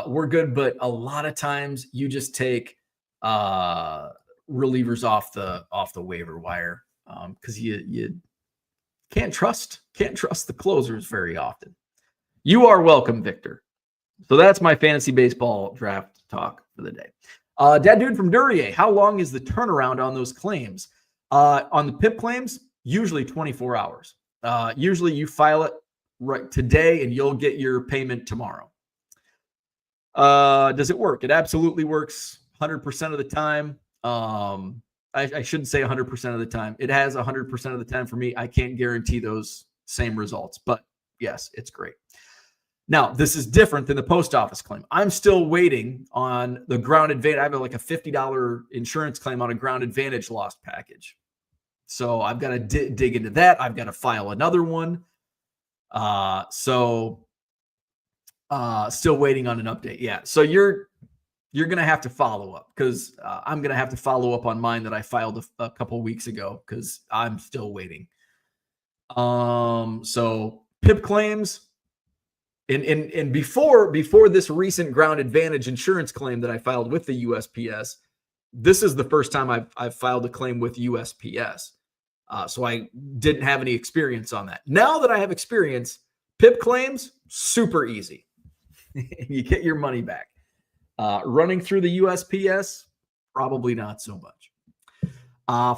were good, but a lot of times you just take relievers off the waiver wire because you can't trust the closers very often. You are welcome, Victor. So that's my fantasy baseball draft talk for the day. Dad Dude from Duryea, how long is the turnaround on those claims? On the PIP claims, usually 24 hours. Usually you file it right today, and you'll get your payment tomorrow. Does it work? It absolutely works 100% of the time. I shouldn't say 100% of the time. It has 100% of the time for me. I can't guarantee those same results, but yes, it's great. Now, this is different than the post office claim. I'm still waiting on the Ground Advantage. I have like a $50 insurance claim on a Ground Advantage lost package. So I've got to dig into that. I've got to file another one. Still waiting on an update. Yeah. So you're going to have to follow up, because I'm going to have to follow up on mine that I filed a couple weeks ago, because I'm still waiting. So PIP claims. And before this recent Ground Advantage insurance claim that I filed with the USPS, this is the first time I've filed a claim with USPS. So I didn't have any experience on that. Now that I have experience, PIP claims, super easy. You get your money back. Running through the USPS, probably not so much.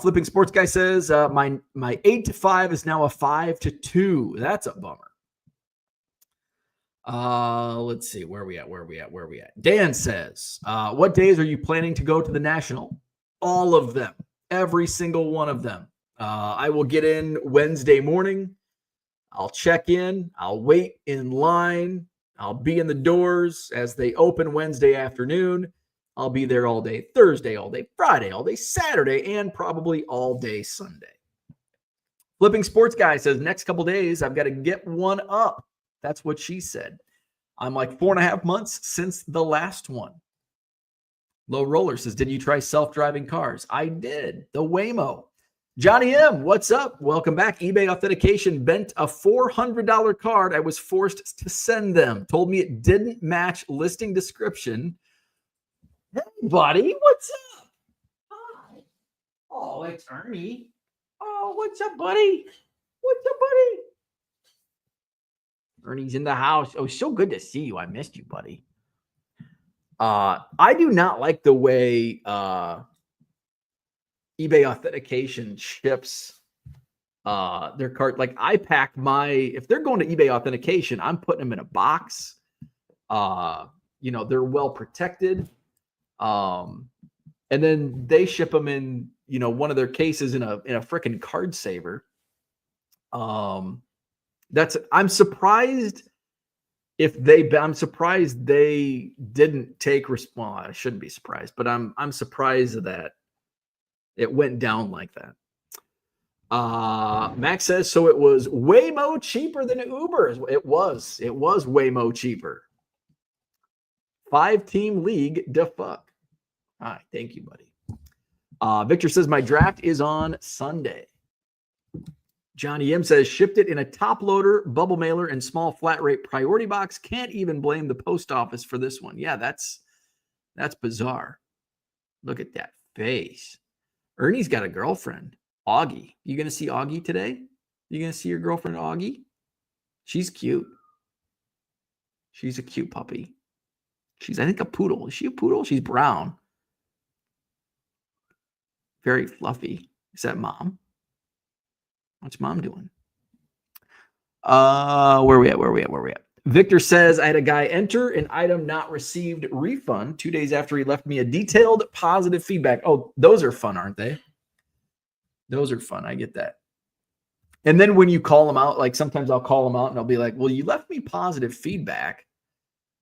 Flipping Sports Guy says, my 8 to 5 is now a 5 to 2. That's a bummer. Let's see. Where are we at? Dan says, what days are you planning to go to the National? All of them. Every single one of them. I will get in Wednesday morning. I'll check in. I'll wait in line. I'll be in the doors as they open Wednesday afternoon. I'll be there all day Thursday, all day Friday, all day Saturday, and probably all day Sunday. Flipping Sports Guy says, next couple days, I've got to get one up. That's what she said. I'm like 4.5 months since the last one. Low Roller says, did you try self-driving cars? I did. The Waymo. Johnny M, what's up? Welcome back. eBay Authentication bent a $400 card. I was forced to send them. Told me it didn't match listing description. Hey, buddy, what's up? Hi. Oh, it's Ernie. Oh, what's up, buddy? What's up, buddy? Ernie's in the house. Oh, so good to see you. I missed you, buddy. I do not like the way eBay Authentication ships their card. Like, I pack if they're going to eBay Authentication, I'm putting them in a box. They're well protected. And then they ship them in, one of their cases in a freaking card saver. I'm surprised I'm surprised they didn't take response. I shouldn't be surprised, but I'm surprised that it went down like that. Max says, so it was Waymo cheaper than Uber. It was Waymo cheaper. 5-team league, da fuck. All right, thank you, buddy. Victor says, my draft is on Sunday. Johnny M says, shipped it in a top loader, bubble mailer, and small flat rate priority box. Can't even blame the post office for this one. Yeah, that's bizarre. Look at that face. Ernie's got a girlfriend, Augie. You going to see Augie today? You going to see your girlfriend, Augie? She's cute. She's a cute puppy. She's, I think, a poodle. Is she a poodle? She's brown. Very fluffy. Is that mom? What's mom doing? Where are we at? Victor says, I had a guy enter an item not received refund 2 days after he left me a detailed positive feedback. Oh, those are fun, aren't they? Those are fun. I get that. And then when you call them out, like sometimes I'll call them out and I'll be like, well, you left me positive feedback.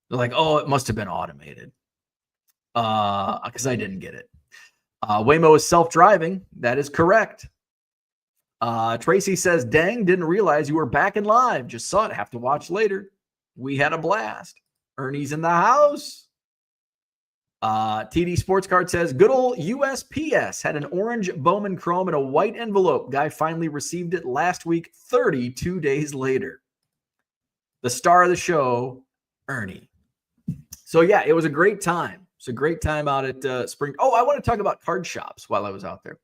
They're like, oh, it must have been automated. Because I didn't get it. Waymo is self-driving. That is correct. Tracy says, dang, didn't realize you were back in live. Just saw it. Have to watch later. We had a blast. Ernie's in the house. TD Sports Card says, good old USPS had an orange Bowman Chrome in a white envelope. Guy finally received it last week, 32 days later. The star of the show, Ernie. So, yeah, it was a great time. It's a great time out at Spring. Oh, I want to talk about card shops while I was out there.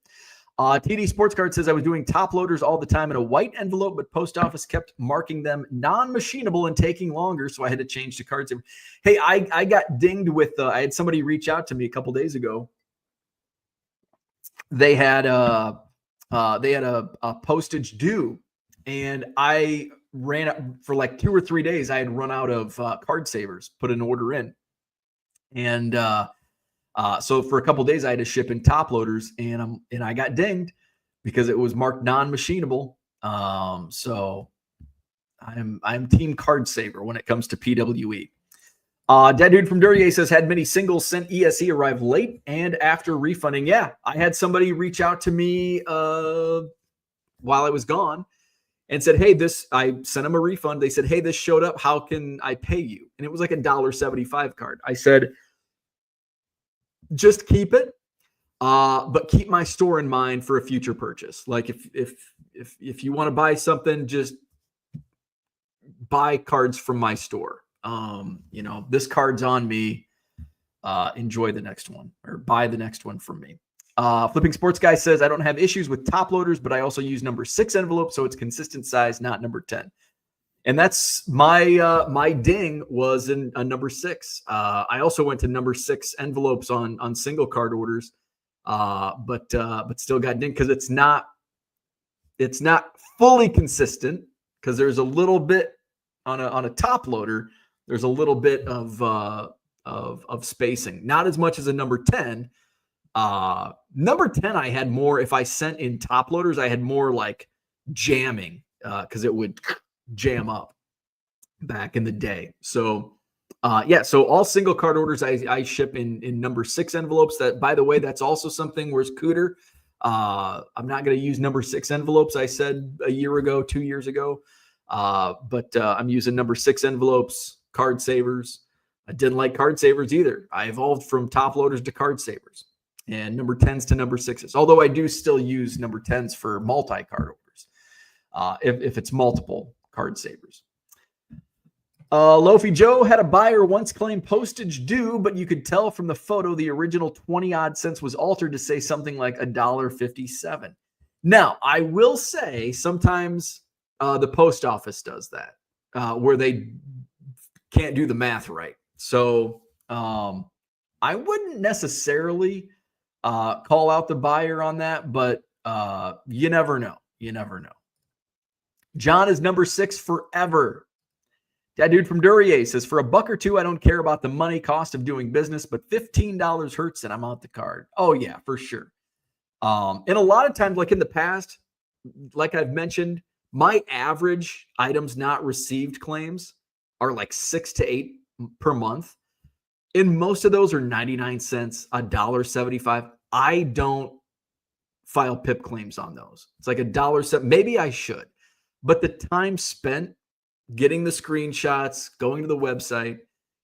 TD Sports Card says, I was doing top loaders all the time in a white envelope, but post office kept marking them non-machinable and taking longer, so I had to change to cards. Hey, I got dinged with, I had somebody reach out to me a couple days ago. They had a postage due, and I ran out for like 2 or 3 days. I had run out of card savers, put an order in. And so for a couple of days I had to ship in top loaders, and I got dinged because it was marked non-machinable. So I'm team card saver when it comes to PWE. Dead Dude from Duryea says, had many singles sent ESE arrive late and after refunding. Yeah, I had somebody reach out to me while I was gone and said, hey, I sent them a refund. They said, hey, this showed up. How can I pay you? And it was like $1.75 card. I said, just keep it, but keep my store in mind for a future purchase. Like if you want to buy something, just buy cards from my store. This card's on me. Enjoy the next one, or buy the next one from me. Flipping Sports Guy says, I don't have issues with top loaders, but I also use number 6 envelope, so it's consistent size, not number 10. And that's my ding was in a number 6. I also went to number 6 envelopes on single card orders, but still got dinged because it's not fully consistent, because there's a little bit on a top loader. There's a little bit of spacing, not as much as a number 10. Number 10, I had more. If I sent in top loaders, I had more like jamming because it would jam up back in the day. So so all single card orders I ship in number 6 envelopes. That, by the way, that's also something. Where's Cooter? I'm not going to use number 6 envelopes. I said a year ago, 2 years ago, but I'm using number 6 envelopes, card savers. I didn't like card savers either. I evolved from top loaders to card savers and number 10s to number 6s. Although I do still use number 10s for multi-card orders, if it's multiple card savers. Lofi Joe had a buyer once claim postage due, but you could tell from the photo the original 20-odd cents was altered to say something like $1.57. Now, I will say sometimes the post office does that, where they can't do the math right. So I wouldn't necessarily call out the buyer on that, but you never know. You never know. John is number 6 forever. That dude from Duryea says, for $1 or $2, I don't care about the money cost of doing business, but $15 hurts and I'm out the card. Oh yeah, for sure. And a lot of times, like in the past, like I've mentioned, my average items not received claims are like 6 to 8 per month. And most of those are 99 cents, $1.75. I don't file PIP claims on those. It's like $1.07. Maybe I should, but the time spent getting the screenshots, going to the website,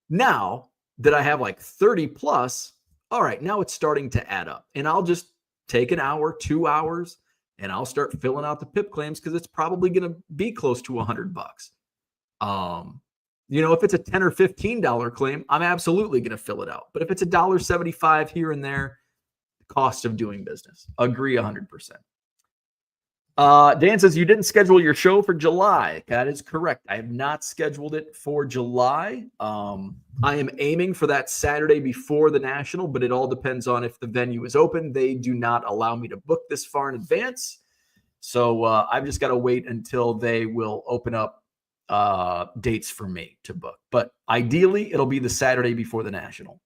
now that I have like 30 plus, all right, now it's starting to add up. And I'll just take an hour, 2 hours, and I'll start filling out the PIP claims because it's probably going to be close to $100. If it's a $10 or $15 claim, I'm absolutely going to fill it out. But if it's $1.75 here and there, the cost of doing business. Agree 100%. Dan says, you didn't schedule your show for July. That is correct. I have not scheduled it for July. I am aiming for that Saturday before the National, but it all depends on if the venue is open. They do not allow me to book this far in advance. So I've just got to wait until they will open up dates for me to book. But ideally, it'll be the Saturday before the National.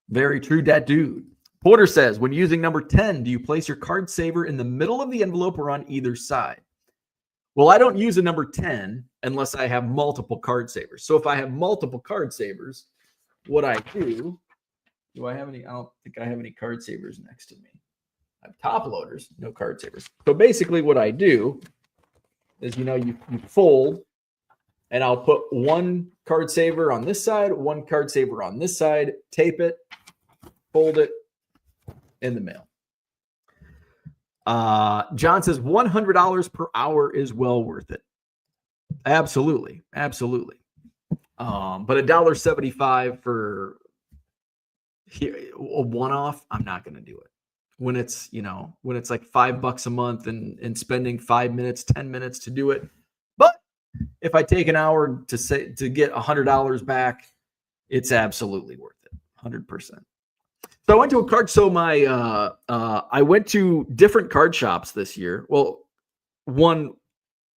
Very true, that dude. Porter says, when using number 10, do you place your card saver in the middle of the envelope or on either side? Well, I don't use a number 10 unless I have multiple card savers. So if I have multiple card savers, what I do I have any? I don't think I have any card savers next to me. I have top loaders, no card savers. So basically what I do is, you fold, and I'll put one card saver on this side, one card saver on this side, tape it, fold it, in the mail. John says $100 per hour is well worth it. Absolutely. Absolutely. But $1.75 for a one-off, I'm not going to do it. When it's, when it's like $5 a month and spending 5 minutes, 10 minutes to do it. But if I take an hour to get $100 back, it's absolutely worth it. 100%. So I went to a card. So I went to different card shops this year. Well, one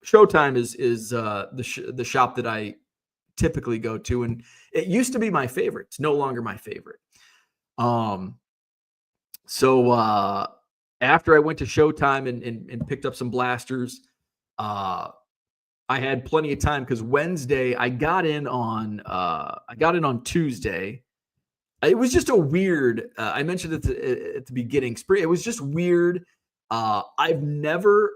Showtime is the shop that I typically go to, and it used to be my favorite. It's no longer my favorite. So after I went to Showtime and picked up some blasters, I had plenty of time because Wednesday I got in on Tuesday. It was just a weird. I mentioned it at the beginning. It was just weird. I've never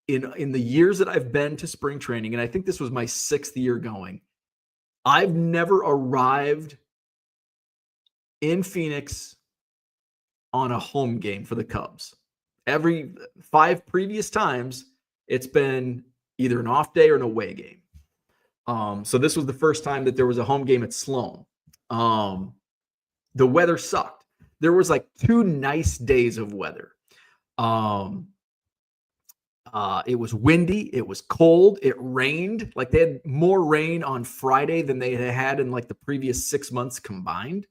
in the years that I've been to spring training, and I think this was my 6th year going. I've never arrived in Phoenix on a home game for the Cubs. Every 5 previous times, it's been either an off day or an away game. So this was the first time that there was a home game at Sloan. The weather sucked. There was like 2 nice days of weather. It was windy. It was cold. It rained. Like they had more rain on Friday than they had in like the previous 6 months combined,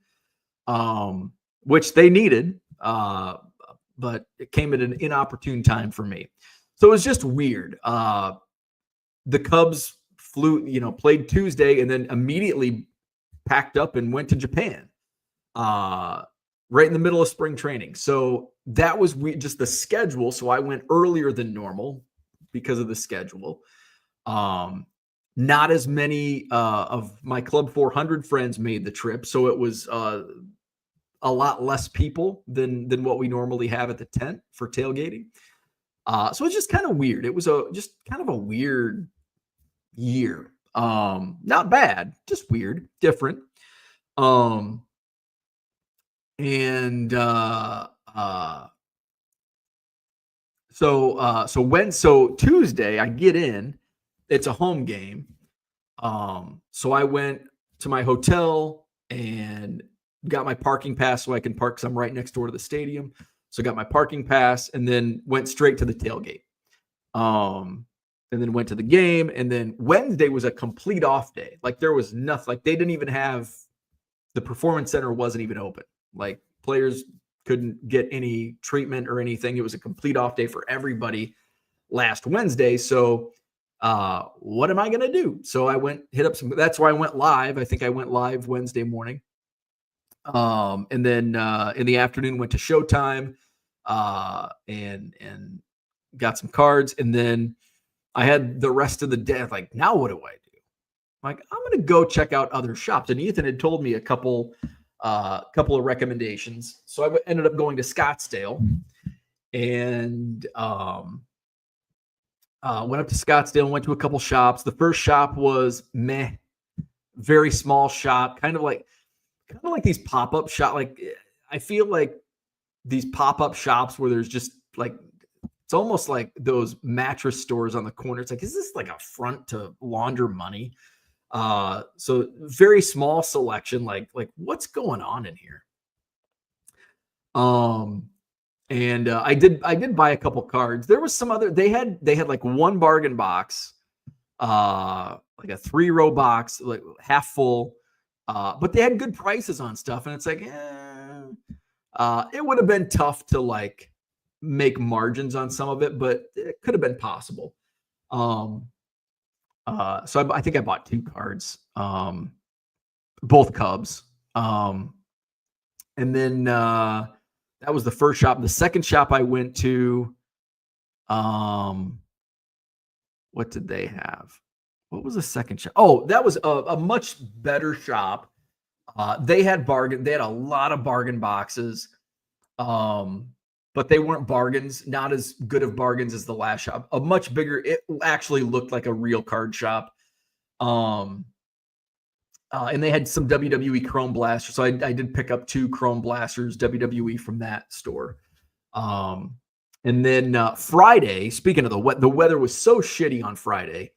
which they needed. But it came at an inopportune time for me. So it was just weird. The Cubs played Tuesday and then immediately packed up and went to Japan, right in the middle of spring training. So that was just the schedule. So I went earlier than normal because of the schedule. Not as many of my Club 400 friends made the trip. So it was a lot less people than what we normally have at the tent for tailgating. So it's just kind of weird. It was just kind of a weird year. Not bad, just weird, different. So Tuesday I get in, it's a home game. So I went to my hotel and got my parking pass so I can park because I'm right next door to the stadium. So I got my parking pass and then went straight to the tailgate. And then went to the game. And then Wednesday was a complete off day. Like there was nothing. Like they didn't even have, the performance center wasn't even open. Like players couldn't get any treatment or anything. It was a complete off day for everybody last Wednesday. So what am I going to do? So I hit up that's why I went live. I think I went live Wednesday morning. And then in the afternoon went to Showtime and got some cards. And then I had the rest of the day. Like, now what do I do? I'm going to go check out other shops. And Ethan had told me a couple of recommendations. So I ended up going to Scottsdale and went up to Scottsdale and went to a couple shops. The first shop was meh, very small shop, kind of like these pop-up shop. Like I feel like these pop-up shops where there's just like, it's almost like those mattress stores on the corner. It's like, is this like a front to launder money? So very small selection, like what's going on in here? And I did buy a couple cards. There was some other, they had like one bargain box, like a 3-row box, like half full. But they had good prices on stuff. And it's like, it would have been tough to like make margins on some of it, but it could have been possible. So I think I bought 2 cards, both Cubs. And then that was the first shop. The second shop I went to, what did they have? What was the second shop? Oh, that was a much better shop. They had a lot of bargain boxes. But they weren't bargains, not as good of bargains as the last shop. A much bigger, it actually looked like a real card shop. And they had some WWE Chrome blasters. So I did pick up 2 Chrome blasters, WWE from that store. And then Friday, speaking of the weather was so shitty on Friday.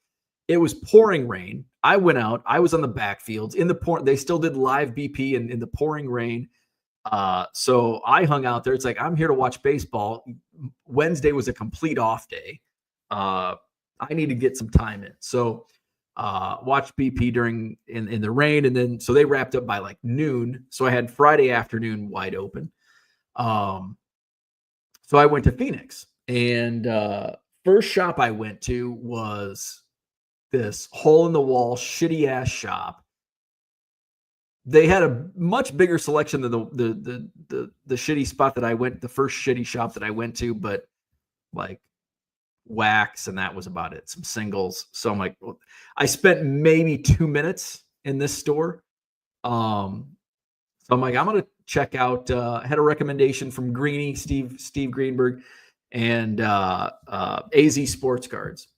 It was pouring rain. I went out. I was on the backfields in the pouring. They still did live BP in the pouring rain. So I hung out there. It's like, I'm here to watch baseball. Wednesday was a complete off day. I need to get some time in. So, watched BP in the rain. And then, so they wrapped up by like noon. So I had Friday afternoon wide open. So I went to Phoenix and, first shop I went to was this hole in the wall, shitty ass shop. They had a much bigger selection than the shitty spot that I went, the first shitty shop that I went to, but like wax, and that was about it. Some singles. So I'm like, well, I spent maybe 2 minutes in this store. So I'm like, I'm gonna check out. I had a recommendation from Greeny, Steve Greenberg, and AZ Sports Cards.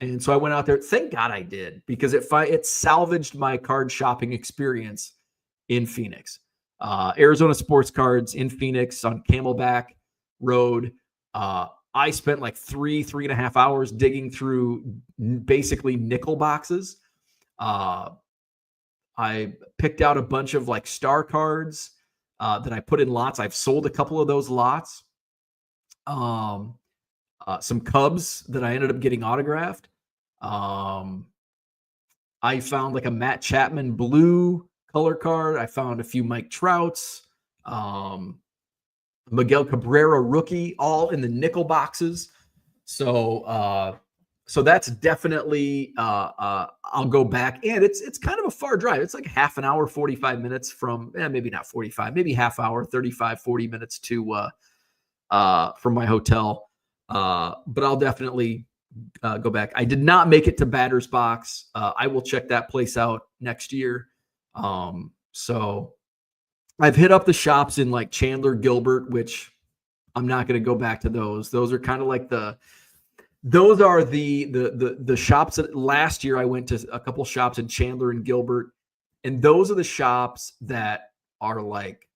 And so I went out there. Thank God I did, because it salvaged my card shopping experience in Phoenix. Arizona Sports Cards in Phoenix on Camelback Road. I spent like 3.5 hours digging through basically nickel boxes. I picked out a bunch of like star cards that I put in lots. I've sold a couple of those lots. Some Cubs that I ended up getting autographed. I found like a Matt Chapman blue color card. I found a few Mike Trouts, Miguel Cabrera rookie, all in the nickel boxes. So that's definitely I'll go back, and it's kind of a far drive. It's like half an hour, 45 minutes from maybe not 45, maybe half hour, 35, 40 minutes to from my hotel. But I'll definitely go back. I did not make it to Batter's Box. I will check that place out next year. So I've hit up the shops in like Chandler, Gilbert, which I'm not going to go back to those. Those are kind of like those are the shops that last year I went to a couple shops in Chandler and Gilbert. And those are the shops that are like,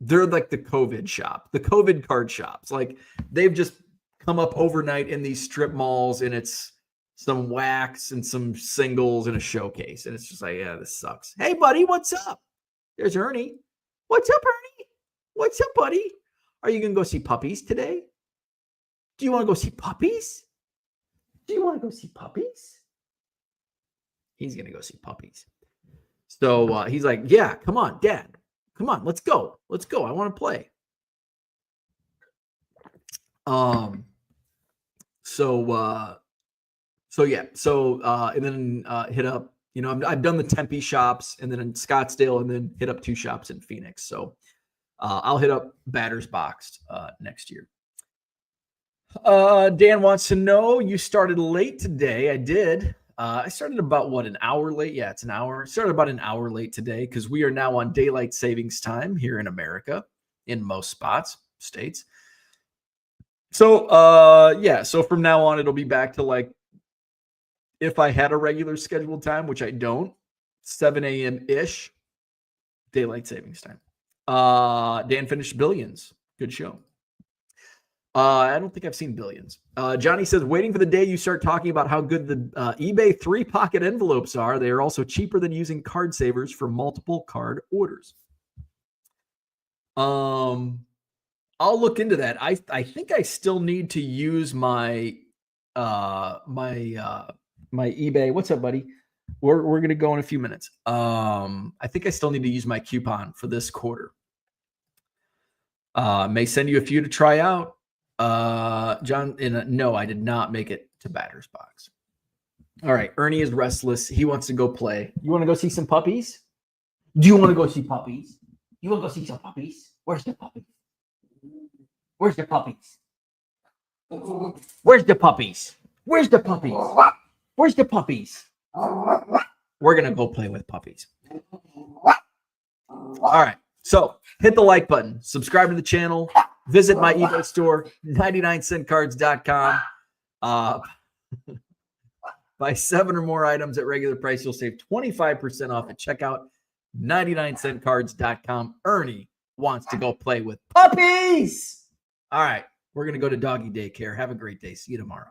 they're like the COVID shop, the COVID card shops. Like they've just come up overnight in these strip malls, and it's some wax and some singles and a showcase. And it's just like, yeah, this sucks. Hey, buddy, what's up? There's Ernie. What's up, Ernie? What's up, buddy? Are you going to go see puppies today? Do you want to go see puppies? Do you want to go see puppies? He's going to go see puppies. So he's like, yeah, come on, Dad. Come on, let's go. Let's go. I want to play. And then hit up, I've done the Tempe shops, and then in Scottsdale, and then hit up 2 shops in Phoenix. So I'll hit up Batter's Box next year. Dan wants to know, you started late today. I did. I started about an hour late? Yeah, it's an hour. I started about an hour late today because we are now on daylight savings time here in America, in most states. So, so from now on, it'll be back to like, if I had a regular scheduled time, which I don't, 7 a.m.-ish, daylight savings time. Dan finished Billions. Good show. I don't think I've seen Billions. Johnny says, waiting for the day you start talking about how good the eBay 3-pocket envelopes are. They are also cheaper than using card savers for multiple card orders. I'll look into that. I think I still need to use my my eBay. What's up, buddy? We're going to go in a few minutes. I think I still need to use my coupon for this quarter. May send you a few to try out. John, no, I did not make it to Batter's Box. All right. Ernie is restless. He wants to go play. You want to go see some puppies? Do you want to go see puppies? You want to go see some puppies? Where's the puppies? Where's the puppies? Where's the puppies? Where's the puppies? Where's the puppies? We're going to go play with puppies. All right. So hit the like button, subscribe to the channel, visit my eBay store, 99centcards.com. Buy 7 or more items at regular price. You'll save 25% off at checkout, 99centcards.com. Ernie wants to go play with puppies. All right. We're going to go to doggy daycare. Have a great day. See you tomorrow.